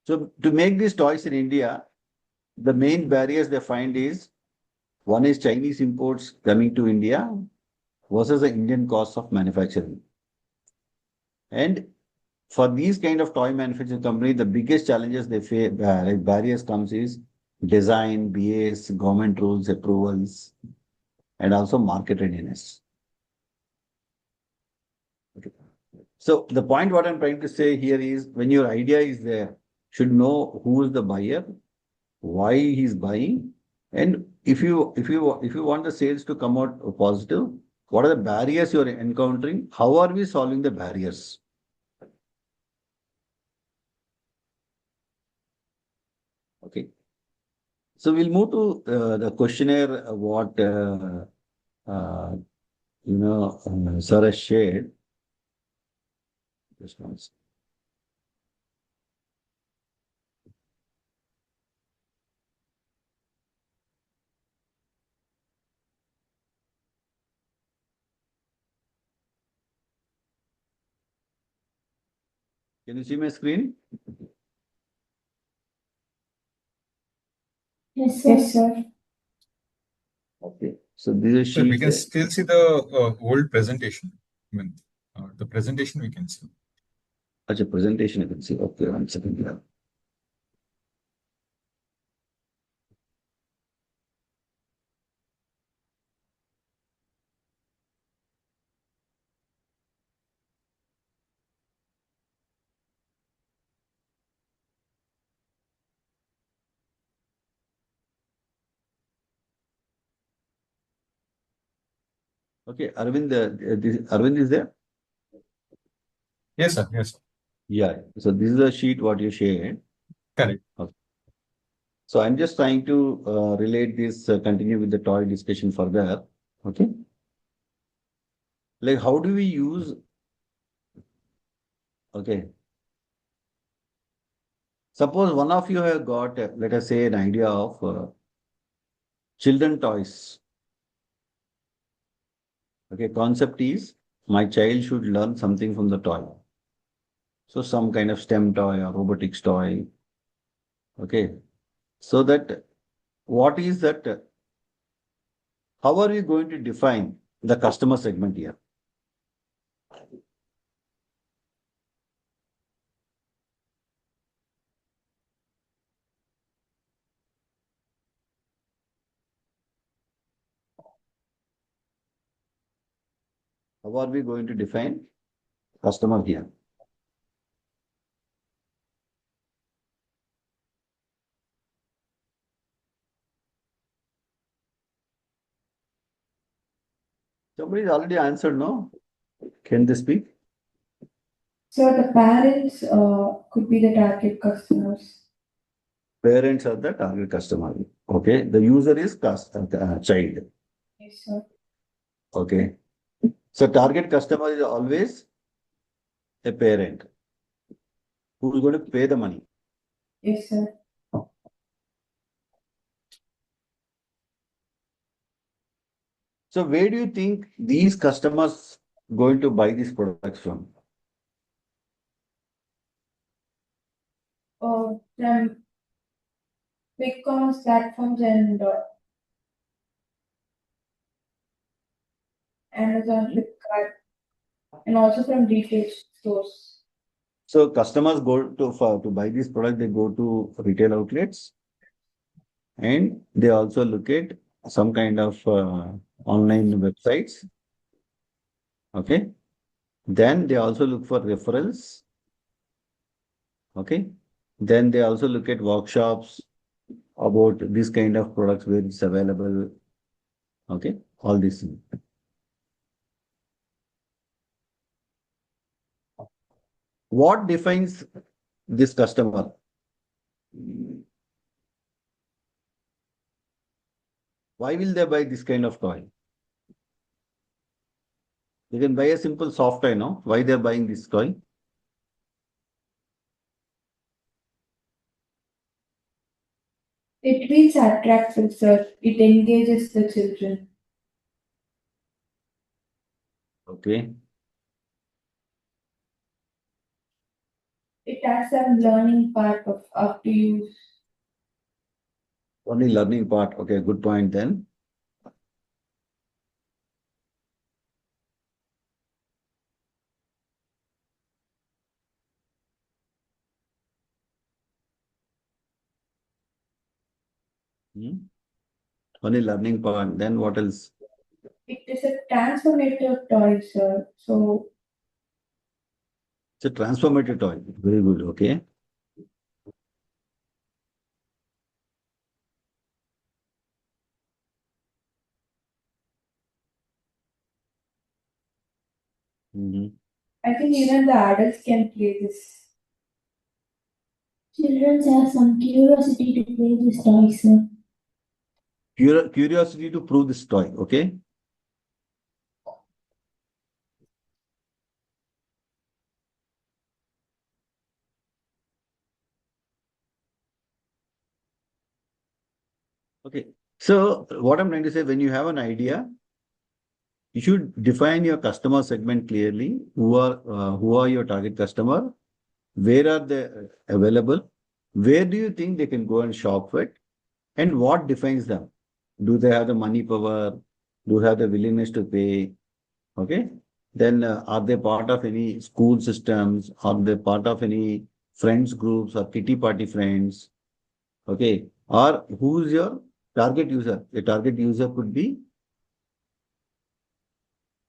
So to make these toys in India, the main barriers they find is one is Chinese imports coming to India versus the Indian cost of manufacturing. And for these kind of toy manufacturing company, the biggest challenges they face, like barriers comes is design, BAs, government rules, approvals, and also market readiness. Okay. So the point what I'm trying to say here is when your idea is there, should know who is the buyer, why he's buying, and if you want the sales to come out positive, what are the barriers you're encountering? How are we solving the barriers? Okay. So we'll move to the questionnaire, what uh, Sir has shared. Just one second. Can you see my screen? Yes, sir. Yes, sir. Okay. So this is a Sir, we sheet. can still see the whole presentation. I mean, the presentation we can see. Acha, presentation you can see. Okay, one second. Yeah. Okay, Arvind, Arvind is there? Yes, sir. Yes, sir. Yeah. So this is a sheet what you shared. Correct. Okay. So I'm just trying to relate this, continue with the toy discussion further. Okay. Like how do we use, okay. Suppose one of you have got, let us say, an idea of children toys. Okay, concept is my child should learn something from the toy. So some kind of STEM toy or robotics toy. Okay. So that what is that? How are we going to define the customer segment here? How are we going to define customer here? Somebody's already answered, no? Can they speak? So the parents could be the target customers. Parents are the target customer. Okay. The user is child. Yes, sir. Okay. So target customer is always a parent who is going to pay the money. Yes, sir. So where do you think these customers going to buy these products from? From big commerce platforms and Amazon, Flipkart, and also from retail stores. So customers go to buy this product, they go to retail outlets and they also look at some kind of online websites. Okay. Then they also look for referrals. Okay. Then they also look at workshops about this kind of products where it's available. Okay. All these things. What defines this customer? Why will they buy this kind of toy? They can buy a simple soft toy, no? Why they're buying this toy? It feels attractive, sir. It engages the children. Okay. It has some learning part of up to use. Only learning part. Okay, good point then. Only learning part. Then what else? It is a transformative toy, sir. So It's a transformative toy. Very good. Okay. I think even the adults can play this. Children have some curiosity to play this toy, sir. Curiosity to prove this toy. Okay. Okay. So what I'm trying to say, when you have an idea, you should define your customer segment clearly. Who are your target customer? Where are they available? Where do you think they can go and shop with? And what defines them? Do they have the money power? Do they have the willingness to pay? Okay. Then are they part of any school systems? Are they part of any friends groups or kitty party friends? Okay. Or who is your target user? The target user could be,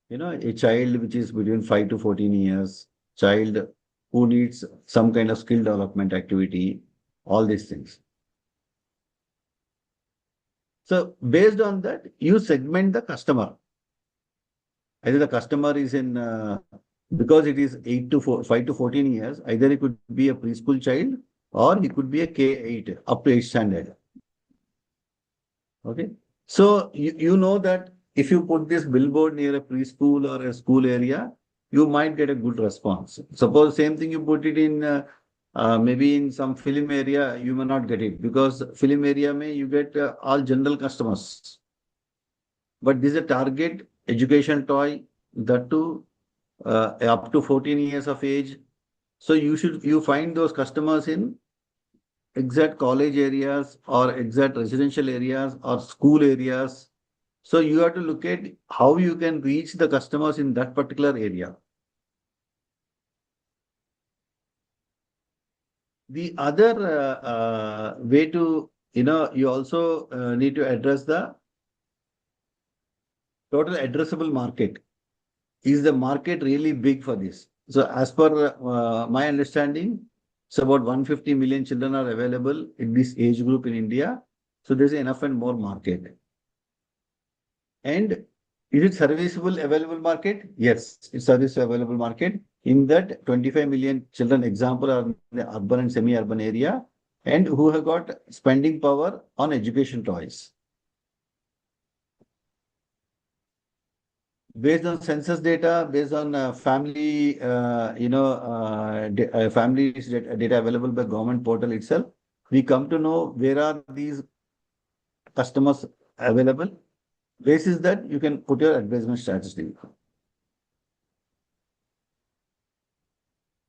a child which is between 5 to 14 years, child who needs some kind of skill development activity, all these things. So based on that, you segment the customer. Either the customer is in, because it is 5 to 14 years, either it could be a preschool child or he could be a K8 up to 8th standard. Okay. So you know that if you put this billboard near a preschool or a school area, you might get a good response. Suppose same thing you put it in maybe in some film area, you may not get it because film area may you get all general customers. But this is a target education toy that too up to 14 years of age. So you find those customers in exact college areas or exact residential areas or school areas. So you have to look at how you can reach the customers in that particular area. The other way to, you also need to address the total addressable market. Is the market really big for this? So as per my understanding, it's about 150 million children are available in this age group in India. So there's enough and more market. And is it serviceable available market? Yes, it's service available market. In that 25 million children example are in the urban and semi-urban area and who have got spending power on education toys. Based on census data, based on families data available by government portal itself, we come to know where are these customers available. Basis that you can put your advertisement strategy.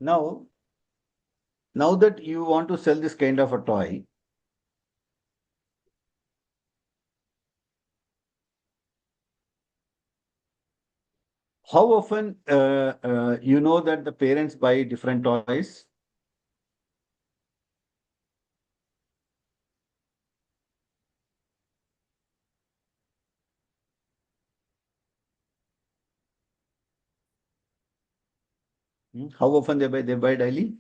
Now that you want to sell this kind of a toy, how often you know that the parents buy different toys? How often they buy? They buy daily?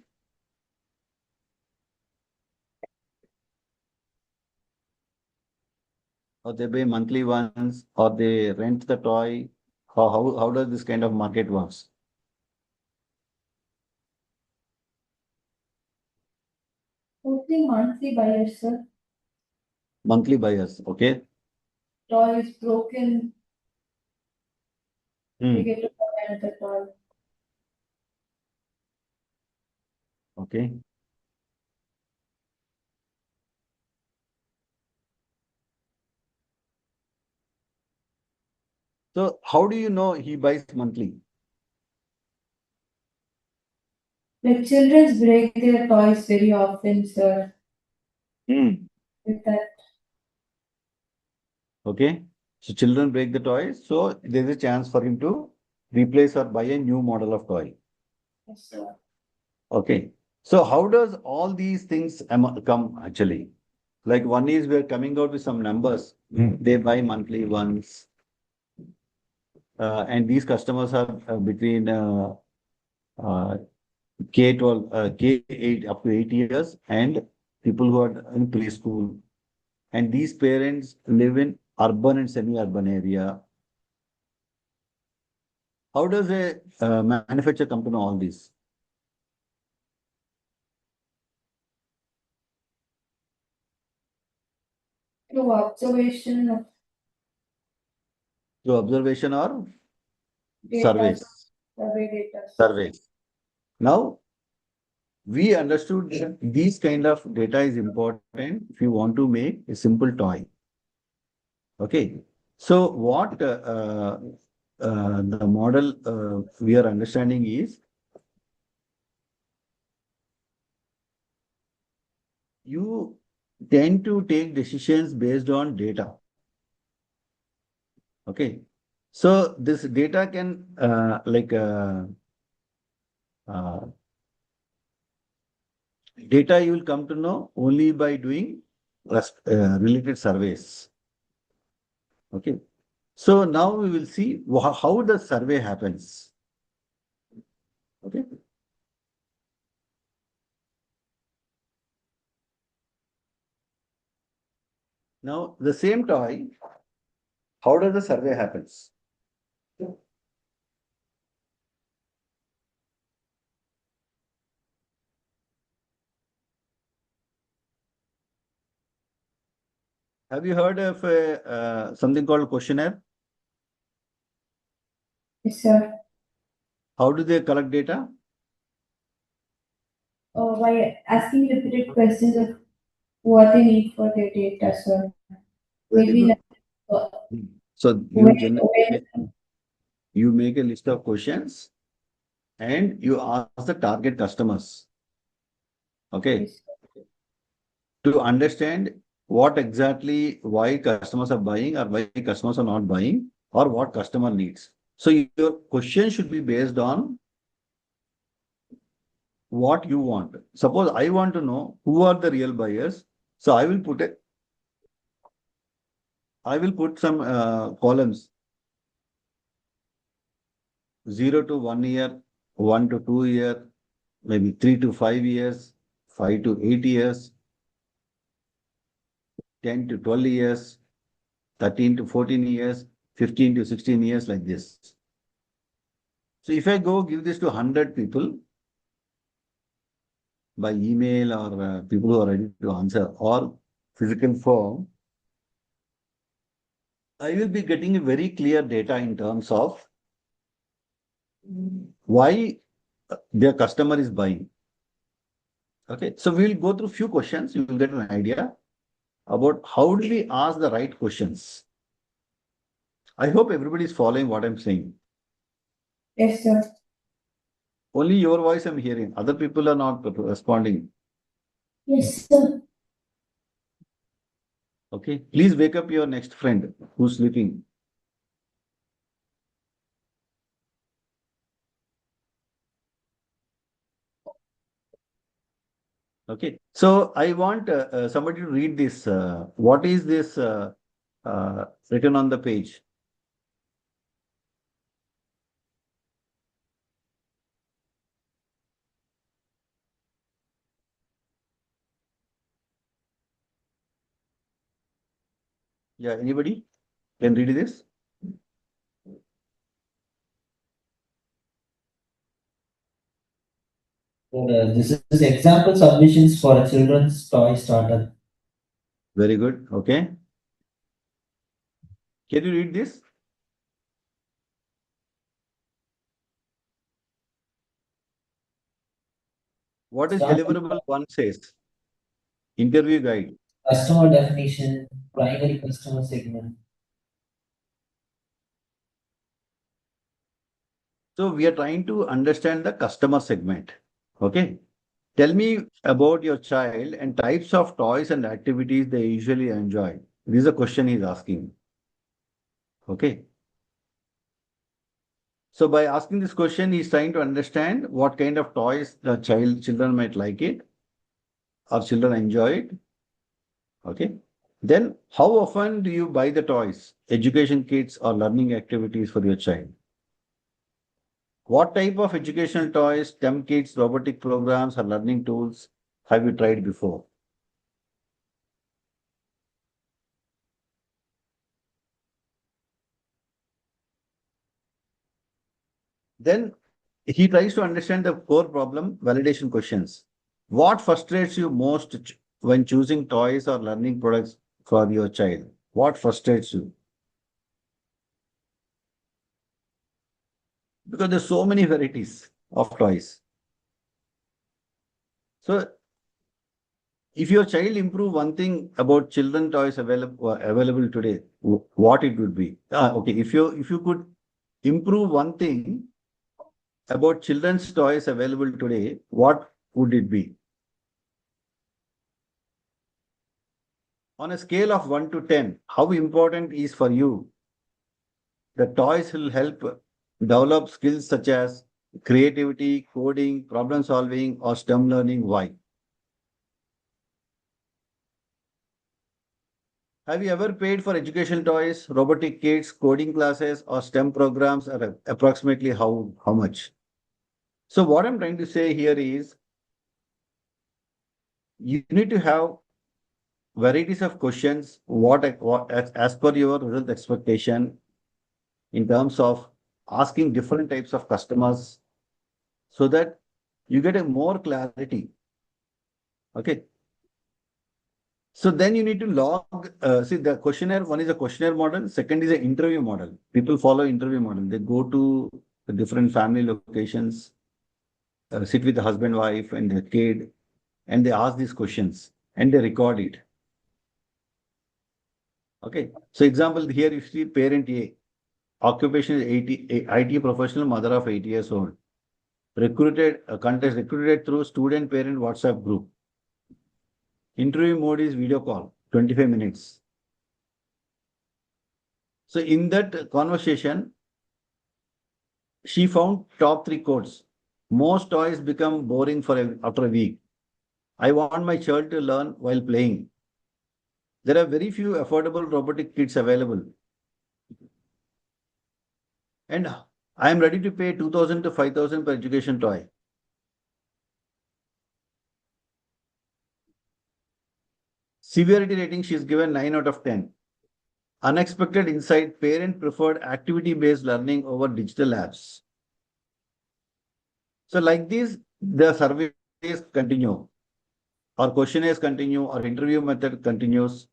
Or they buy monthly once, or they rent the toy? How does this kind of market works? Mostly monthly buyers, sir. Monthly buyers, okay? Toy is broken, Hmm. we get to buy another toy. Okay. So how do you know he buys monthly? Like children break their toys very often, sir. With that, Okay. So children break the toys, so there's a chance for him to replace or buy a new model of toy. yes, sir. Okay. So how does all these things come actually? Like one is we're coming out with some numbers. They buy monthly once. And these customers are between K-12, K-8 up to 8 years and people who are in preschool. And these parents live in urban and semi-urban area. How does a manufacturer come to know all this? Through observation of Through observation or data, surveys? survey data. Surveys. Now, we understood that these kind of data is important if you want to make a simple toy. Okay. So what the model we are understanding is you tend to take decisions based on data. Okay. So this data can data you will come to know only by doing related surveys. Okay. So now we will see how the survey happens. Okay. Now the same toy, how does the survey happens? Have you heard of something called questionnaire? Yes, sir. How do they collect data? By asking repeated questions of what they need for their data, sir. Very Maybe good. like, So you make a list of questions and you ask the target customers. Okay. To understand what exactly why customers are buying or why customers are not buying or what customer needs. So your question should be based on what you want. Suppose I want to know who are the real buyers. So I will put some columns 0 to 1 year, 1 to 2 year, maybe 3 to 5 years, 5 to 8 years, 10 to 12 years, 13 to 14 years, 15 to 16 years, like this. So if I go give this to 100 people by email or people who are ready to answer or physical form, I will be getting a very clear data in terms of why their customer is buying. Okay, so we will go through few questions. You will get an idea about how do we ask the right questions. I hope everybody is following what I'm saying. yes, sir. Only your voice I'm hearing. Other people are not responding. Yes, sir. Okay, please wake up your next friend who's sleeping. Okay, so I want somebody to read this. What is this written on the page? Yeah, anybody can read this? This is example submissions for a children's toy startup. Very good. Okay. Can you read this? What is deliverable one says? Interview guide. Customer definition, primary customer segment. So we are trying to understand the customer segment. Okay. Tell me about your child and types of toys and activities they usually enjoy. This is a question he's asking. Okay. So by asking this question, he's trying to understand what kind of toys the children might like it or children enjoy it. Okay. Then how often do you buy the toys, education kits or learning activities for your child? What type of educational toys, STEM kits, robotic programs, or learning tools have you tried before? Then he tries to understand the core problem validation questions. What frustrates you most when choosing toys or learning products for your child? What frustrates you? Because there's so many varieties of toys. So if your child improve one thing about children toys available today, what it would be? Okay, if you could improve one thing about children's toys available today, what would it be? On a scale of 1 to 10, how important is for you the toys will help develop skills such as creativity, coding, problem solving, or STEM learning? Why? Have you ever paid for educational toys, robotic kits, coding classes, or STEM programs at approximately how much? So what I'm trying to say here is you need to have varieties of questions, what as per your result expectation in terms of asking different types of customers so that you get a more clarity. Okay. So then you need to log, see the questionnaire, one is a questionnaire model, second is an interview model. People follow interview model. They go to the different family locations, sit with the husband, wife and the kid, and they ask these questions and they record it. Okay. So example here, you see parent A, occupation is IT professional, mother of 8 years old. Recruited, contest recruited through student parent WhatsApp group. Interview mode is video call, 25 minutes. So in that conversation, she found top 3 quotes. Most toys become boring after a week. I want my child to learn while playing. There are very few affordable robotic kits available. And I am ready to pay 2,000 to 5,000 per education toy. Severity rating, she is given 9 out of 10. Unexpected insight, parent preferred activity-based learning over digital apps. So like this, the surveys continue, or questionnaires continue, or interview method continues.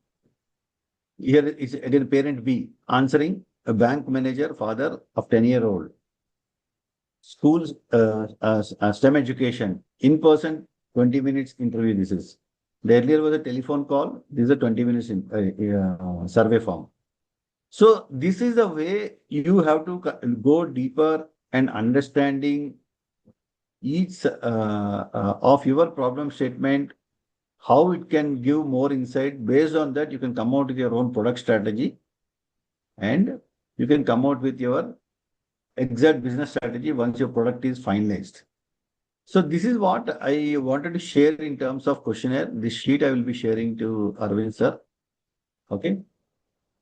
Here is again parent B answering a bank manager, father of 10-year-old. Schools, STEM education, in-person 20 minutes interview. This is. The earlier was a telephone call. This is a 20 minutes survey form. So this is the way you have to go deeper and understanding each of your problem statement, how it can give more insight. Based on that, you can come out with your own product strategy and you can come out with your exact business strategy once your product is finalized. So this is what I wanted to share in terms of questionnaire. This sheet I will be sharing to Arvind sir. Okay.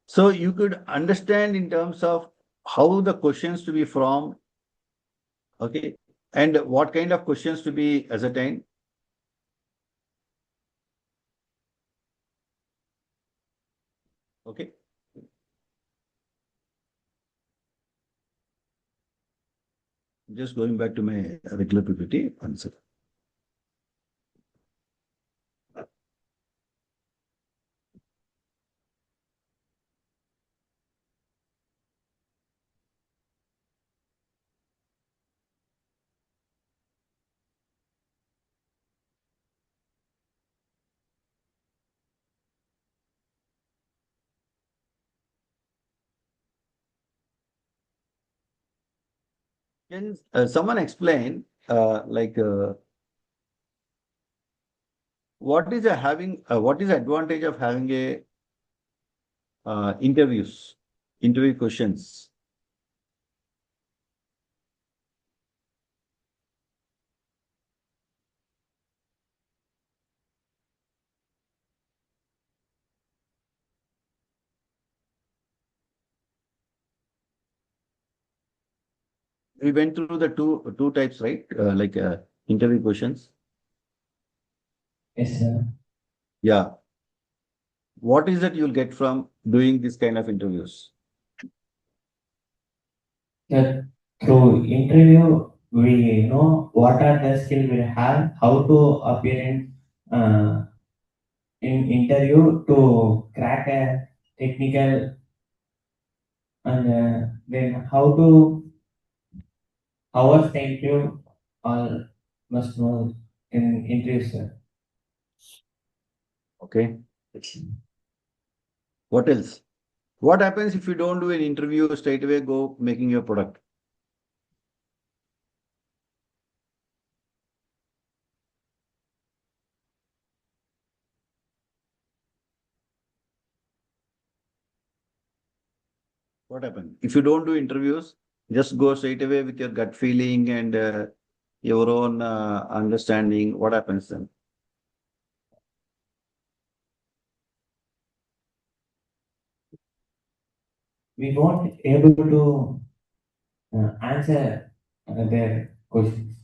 So you could understand in terms of how the questions to be from, okay, and what kind of questions to be ascertained. Okay. Just going back to my regular PPT answer. Can someone explain what is what is the advantage of having a interview questions? We went through the two types, right? Interview questions. Yes, sir. Yeah. What is that you'll get from doing this kind of interviews? Sir, through interview, we know what are the skill we have, how to appear in interview to crack a technical, and then how to hours the interview all must know in interview, sir. Okay. What else? What happens if you don't do an interview straight away, go making your product? What happens? If you don't do interviews, just go straight away with your gut feeling and your own understanding, what happens then? We won't able to answer their questions.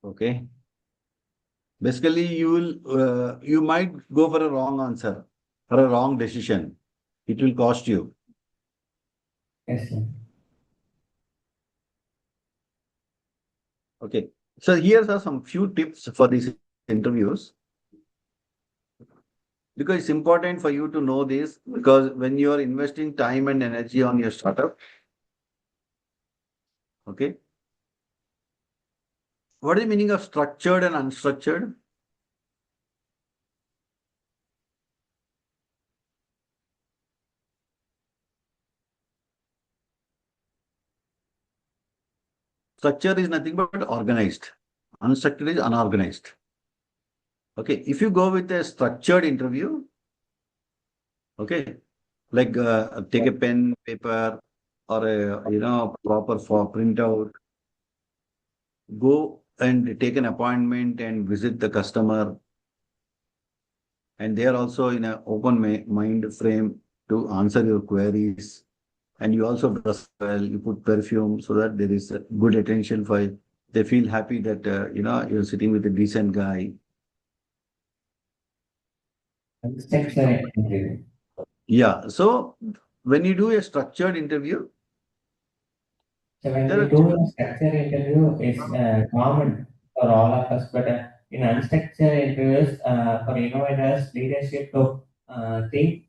Okay. Basically, you might go for a wrong answer, for a wrong decision. It will cost you. Yes, sir. Okay. So here are some few tips for these interviews. Because it's important for you to know this, because when you are investing time and energy on your startup, okay. What is the meaning of structured and unstructured? Structure is nothing but organized. Unstructured is unorganized. Okay. If you go with a structured interview, okay, like take a pen, paper, or a proper for printout, go and take an appointment and visit the customer, and they are also in an open mind frame to answer your queries. And you also dress well, you put perfume so that there is a good attention for you. They feel happy that you're sitting with a decent guy. Structure interview. Yeah. So when you do a structured interview, So when there we are do a structured interview, it's common for all of us, but in unstructured interviews, for innovators, leadership to think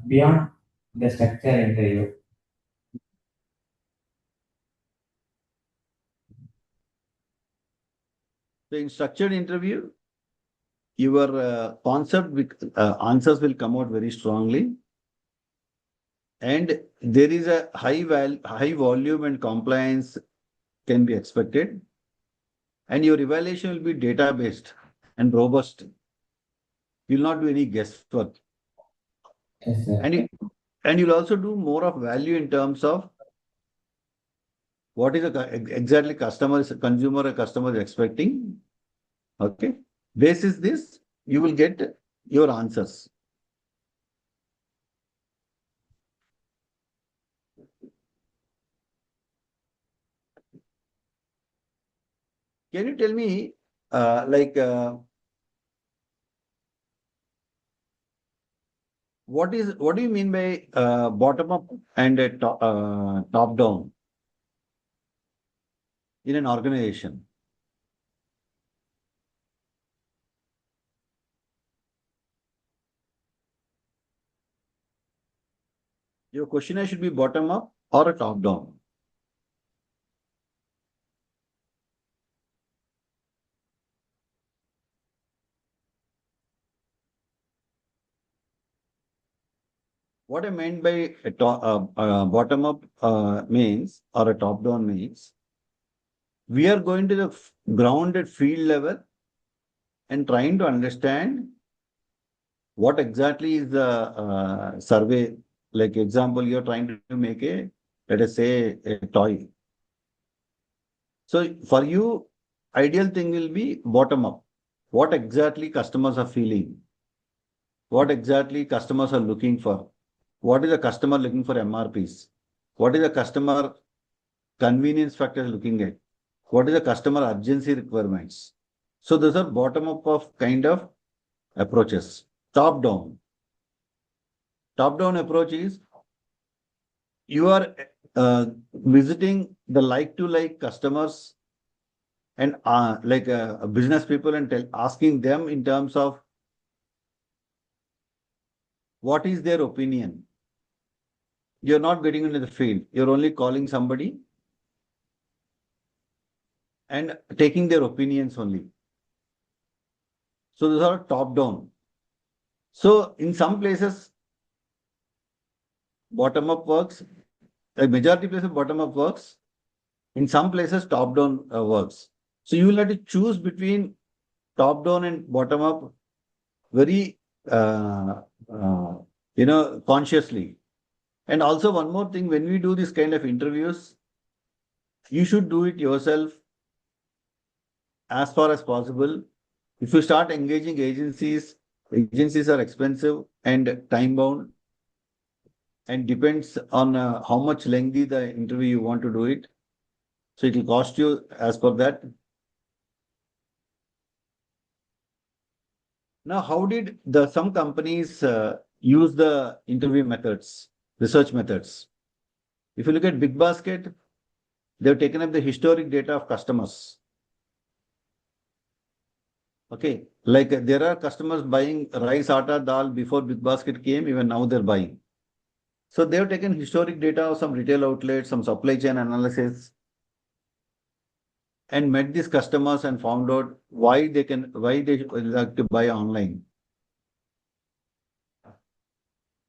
beyond the structured interview. so in structured interview, your answers will come out very strongly, and there is a high volume and compliance can be expected, and your evaluation will be data based and robust. You will not do any guesswork, Yes, sir. and you'll also do more of value in terms of what is exactly consumer or customer is expecting. Okay. Basis this, you will get your answers. Can you tell me, what do you mean by bottom up and top down in an organization? Your questionnaire should be bottom up or a top down. What I meant by a bottom up means, or a top down means, we are going to the ground at field level and trying to understand what exactly is the survey. Like example, you're trying to make let us say, a toy. So for you, ideal thing will be bottom up. What exactly customers are feeling? What exactly customers are looking for? What is the customer looking for MRPs? What is the customer convenience factor looking at? What is the customer urgency requirements? So those are bottom up of kind of approaches. Top down. Top down approach is you are visiting the like to like customers and business people and asking them in terms of what is their opinion. You're not getting into the field. You're only calling somebody and taking their opinions only. So those are top down. So in some places, bottom up works. A majority places bottom up works. In some places, top down works. So you will have to choose between top down and bottom up very consciously. And also one more thing, when we do this kind of interviews, you should do it yourself as far as possible. If you start engaging agencies are expensive and time bound, and depends on how much lengthy the interview you want to do it. So it will cost you as per that. Now, how did some companies use the interview methods, research methods? If you look at BigBasket, they've taken up the historic data of customers. Okay, like there are customers buying rice, atta, dal before BigBasket came, even now they're buying. So they've taken historic data of some retail outlets, some supply chain analysis, and met these customers and found out why they like to buy online.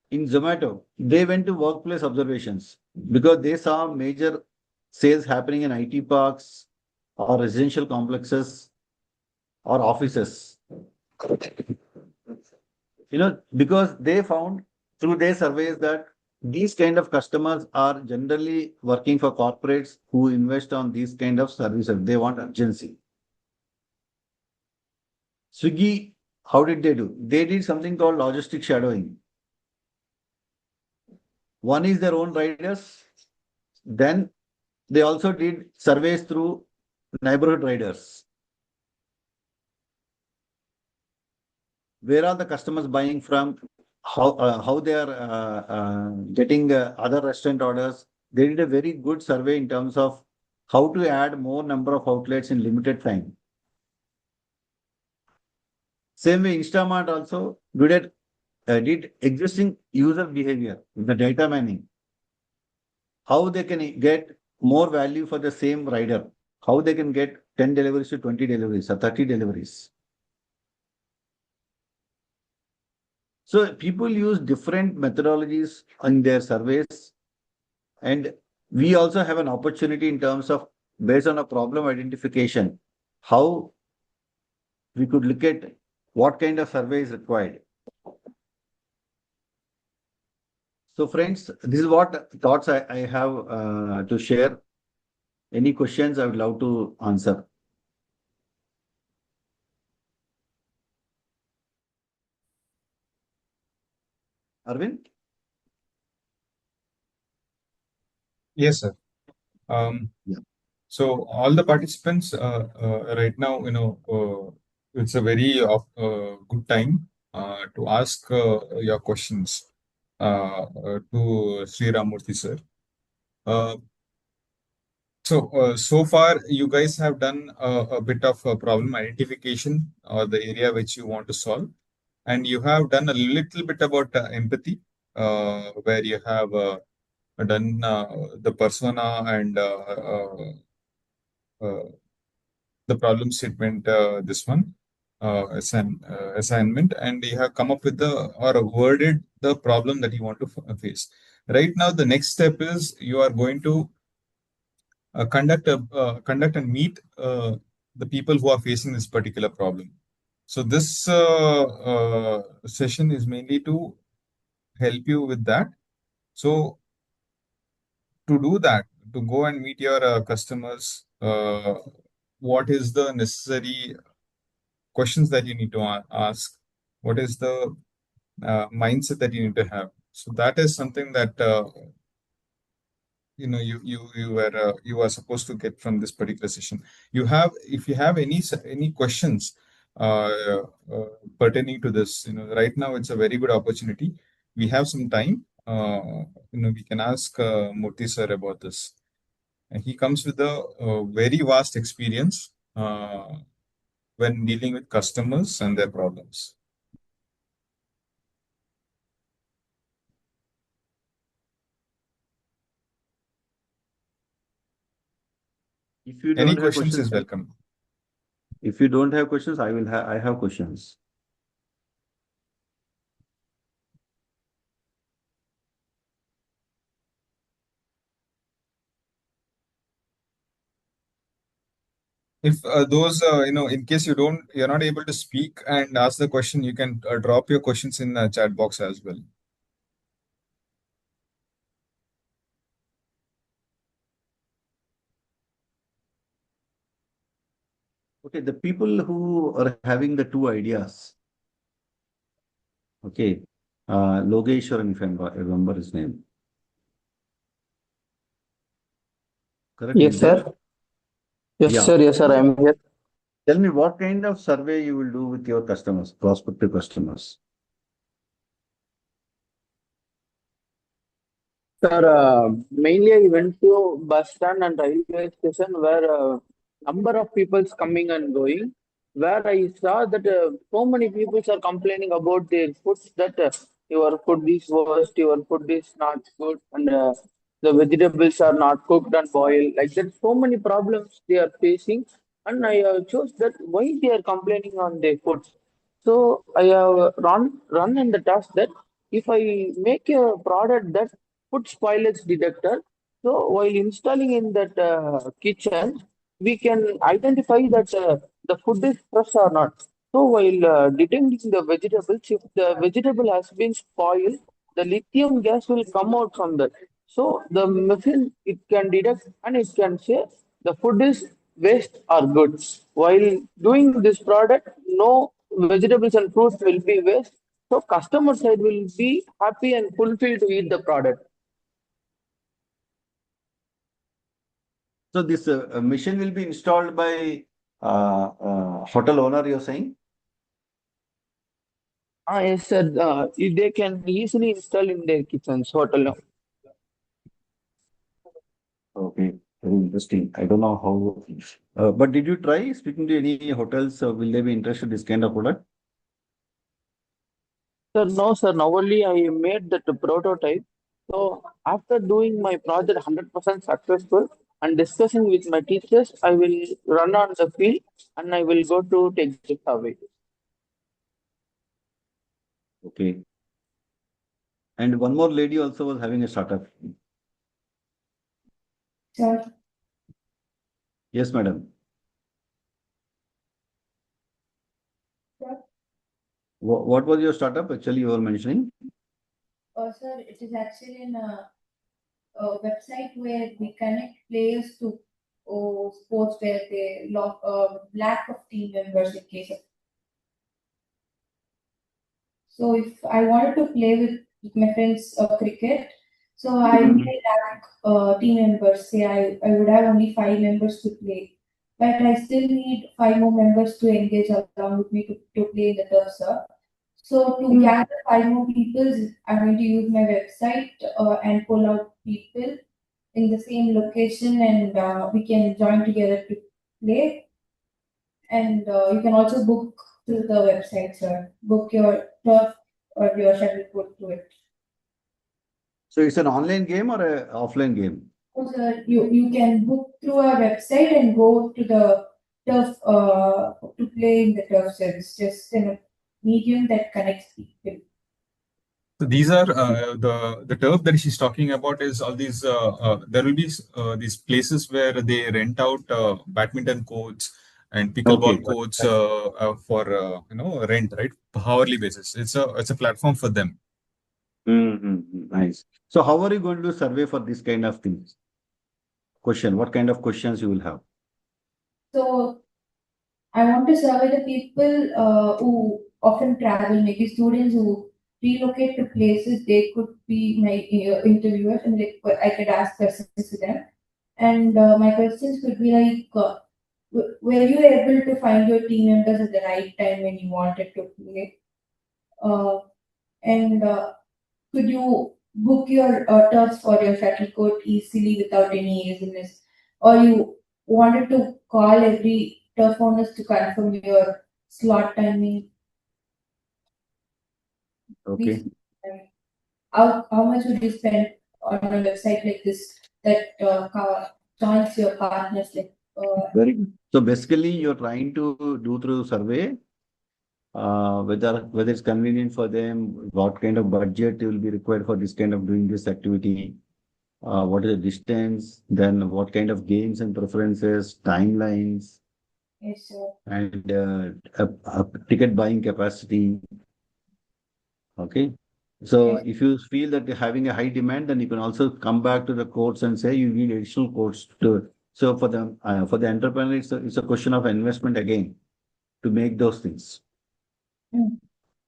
In Zomato, they went to workplace observations because they saw major sales happening in IT parks or residential complexes or offices. Because they found through their surveys that these kind of customers are generally working for corporates who invest on these kind of services. They want urgency. Swiggy, how did they do? They did something called logistic shadowing. One is their own riders. Then they also did surveys through neighborhood riders. Where are the customers buying from? How they are getting other restaurant orders. They did a very good survey in terms of how to add more number of outlets in limited time. Same way, Instamart also did existing user behavior, the data mining. How they can get more value for the same rider. How they can get 10 deliveries to 20 deliveries or 30 deliveries. So people use different methodologies in their surveys, and we also have an opportunity in terms of based on a problem identification, how we could look at what kind of survey is required. So friends, this is what thoughts I have to share. Any questions I would love to answer. Arvind? Yes, sir. Yeah. So all the participants right now, it's a very good time to ask your questions to Sri Ramurthy sir. So far, you guys have done a bit of problem identification or the area which you want to solve, and you have done a little bit about empathy, where you have done the persona and uh, the problem statement, this one, assignment, and you have come up with the or worded the problem that you want to face. Right now, the next step is you are going to conduct and meet the people who are facing this particular problem. So this session is mainly to help you with that. So to do that, to go and meet your customers, what is the necessary questions that you need to ask? What is the mindset that you need to have? So that is something that you are supposed to get from this particular session. If you have any questions uh, pertaining to this, right now it's a very good opportunity. We have some time. We can ask Murthy sir about this. And he comes with a very vast experience when dealing with customers and their problems. If you Any don't have questions questions, is welcome. if you don't have questions, I have questions. If those, in case you're not able to speak and ask the question, you can drop your questions in the chat box as well. Okay, the people who are having the two ideas. Okay, Logeshwaran, if I remember his name. Correct? Yes, Is there? sir. Yes, Yeah. sir. Yes, sir. I'm here. Tell me what kind of survey you will do with your customers, prospective customers. Sir, mainly I went to bus stand and railway station where number of people coming and going, where I saw that so many people are complaining about their foods that your food is worst, your food is not good, and the vegetables are not cooked and boiled. Like that, so many problems they are facing, and I chose that why they are complaining on their foods. So I have run in the task that if I make a product that food spoilage detector. So while installing in that kitchen, we can identify that the food is fresh or not. So while detecting the vegetables, if the vegetable has been spoiled, the lithium gas will come out from that. So the machine it can detect and it can say the food is waste or good. While doing this product, no vegetables and fruits will be waste. So customer side will be happy and fulfilled to eat the product. So this machine will be installed by hotel owner, you're saying? Yes, sir. They can easily install in their kitchens, hotel. Okay, very interesting. I don't know how, but did you try speaking to any hotels? Will they be interested in this kind of product? Sir, no, sir. Now only I made that prototype. So after doing my project 100% successful and discussing with my teachers, I will run on the field and I will go to take it away. Okay. And one more lady also was having a startup. Sir, Yes, madam. What was your startup? Actually, you were mentioning. sir, it is actually a website where we connect players to sports where they lack of team members in case of. So if I wanted to play with my friends cricket, so I may lack team members. Say I would have only 5 members to play, but I still need 5 more members to engage along with me to play in the turf, sir. So to gather 5 more people, I'm going to use my website and pull out people in the same location, and we can join together to play. And you can also book through the website, sir. Book your turf or your shuttlecock to it. So it's an online game or a offline game? So, sir, you can book through our website and go to the turf to play in the turf, sir. It's just a medium that connects people. So these are the turf that she's talking about is all these. There will be these places where they rent out badminton courts and pickleball Okay. courts for rent, right? Hourly basis. It's a platform for them. Nice. So how are you going to survey for this kind of things? What kind of questions you will have? So I want to survey the people who often travel, maybe students who relocate to places. They could be my interviewers, and I could ask questions to them. And my questions could be like, were you able to find your team members at the right time when you wanted to play? And could you book your turfs for your shuttlecock easily without any laziness? Or you wanted to call every turf owners to confirm your slot timing? Okay. How much would you spend on a website like this that joins your partners? Very good. So basically, you're trying to do through survey, whether it's convenient for them, what kind of budget will be required for this kind of doing this activity, what is the distance, then what kind of games and preferences, timelines, Yes, sir. and ticket buying capacity. Okay. So Yes. if you feel that you're having a high demand, then you can also come back to the courts and say you need additional courts to. So for the entrepreneur, it's a question of investment again to make those things.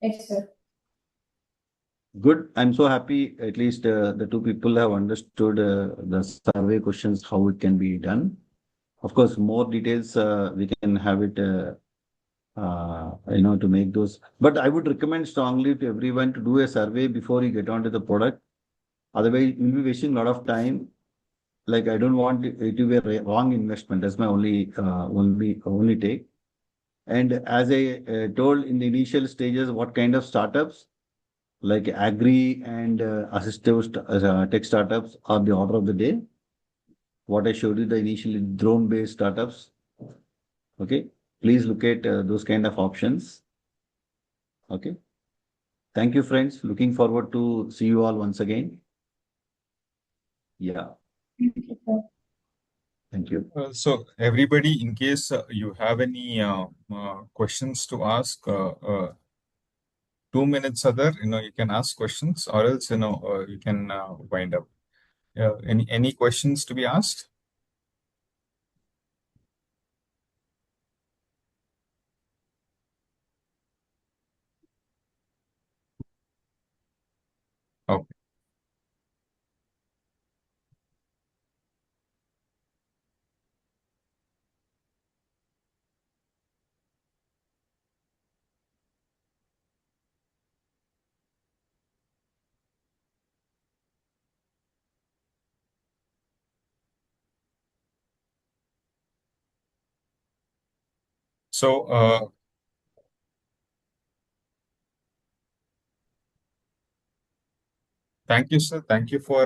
Yes, sir. Good. I'm so happy. At least the two people have understood the survey questions, how it can be done. Of course, more details we can have it. To make those. But I would recommend strongly to everyone to do a survey before you get onto the product. Otherwise, you'll be wasting a lot of time. Like I don't want it to be a wrong investment. That's my only take. And as I told in the initial stages, what kind of startups like agri and assistive tech startups are the order of the day. What I showed you, the initially drone-based startups. Okay. Please look at those kind of options. Okay. Thank you, friends. Looking forward to see you all once again. Yeah. Thank you. So everybody, in case you have any questions to ask, 2 minutes are there. You can ask questions, or else you can wind up. Any questions to be asked? Okay. So thank you, sir. Thank you for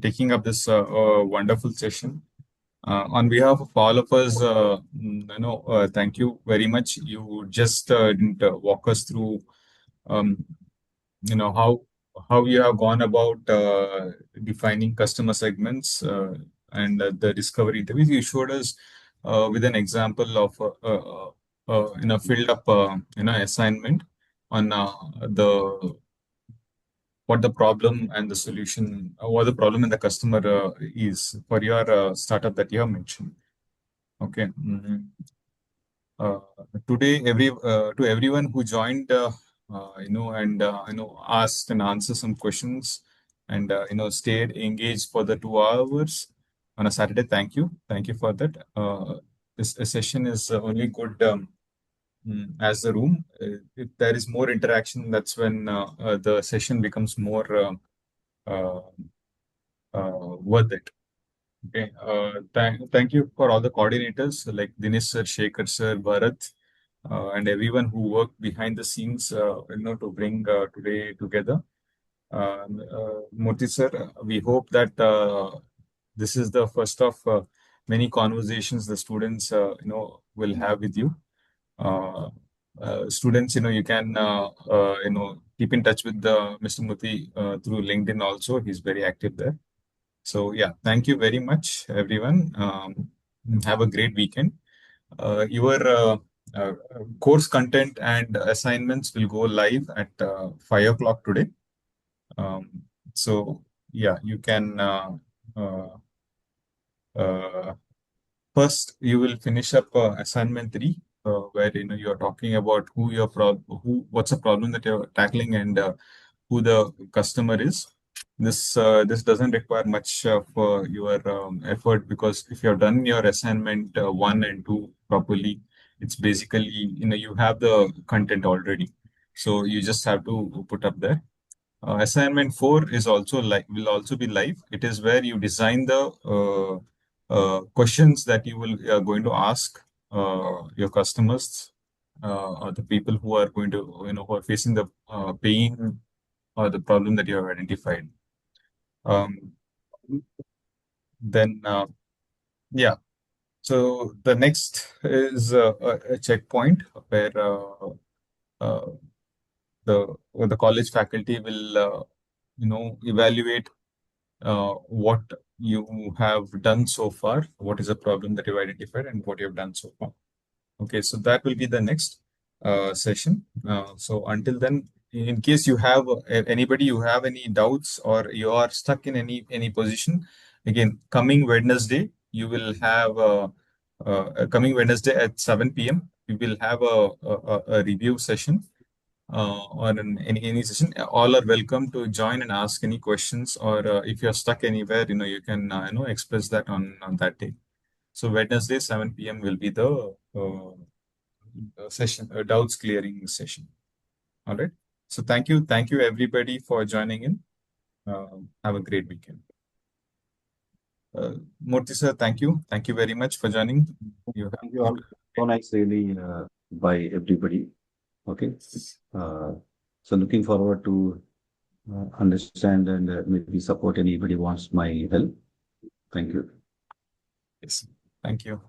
taking up this wonderful session. On behalf of all of us, thank you very much. You just didn't walk us through, how you have gone about defining customer segments and the discovery interviews. You showed us with an example of filled up assignment on the what the problem and the solution, what the problem and the customer is for your startup that you have mentioned. Okay. Today, to everyone who joined, and asked and answered some questions, and stayed engaged for the 2 hours on a Saturday. Thank you for that. This session is only good as the room. If there is more interaction, that's when the session becomes more worth it. Okay. Thank you for all the coordinators like Dinesh sir, Shekhar sir, Bharat, and everyone who worked behind the scenes, to bring today together. Murthy sir, we hope that this is the first of many conversations the students, will have with you. Students, you can, keep in touch with Mr. Murthy through LinkedIn also. He's very active there. So yeah, thank you very much, everyone. Have a great weekend. Your course content and assignments will go live at 5 o'clock today. So yeah, you can first you will finish up assignment 3, where you are talking about what's the problem that you're tackling and who the customer is. This doesn't require much of your effort, because if you have done your assignment 1 and 2 properly, it's basically you have the content already, so you just have to put up there. Assignment 4 is also will also be live. It is where you design the questions that you are going to ask your customers, or the people who are going to who are facing the pain or the problem that you have identified. Then yeah, so the next is a checkpoint where the college faculty will evaluate what you have done so far, what is the problem that you've identified, and what you have done so far. Okay, so that will be the next session. So until then, in case you have anybody, you have any doubts or you are stuck in any position, again, coming Wednesday, you will have coming Wednesday at 7 p.m. We will have a review session or any session. All are welcome to join and ask any questions, or if you're stuck anywhere, you can express that on that day. So Wednesday 7 p.m. will be the session, doubts clearing session. All right. So thank you everybody for joining in. Have a great weekend. Murthy sir, thank you very much for joining. Thank you all. So nice, really, by everybody. Okay. So looking forward to understand and maybe support anybody wants my help. Thank you. Yes. Thank you.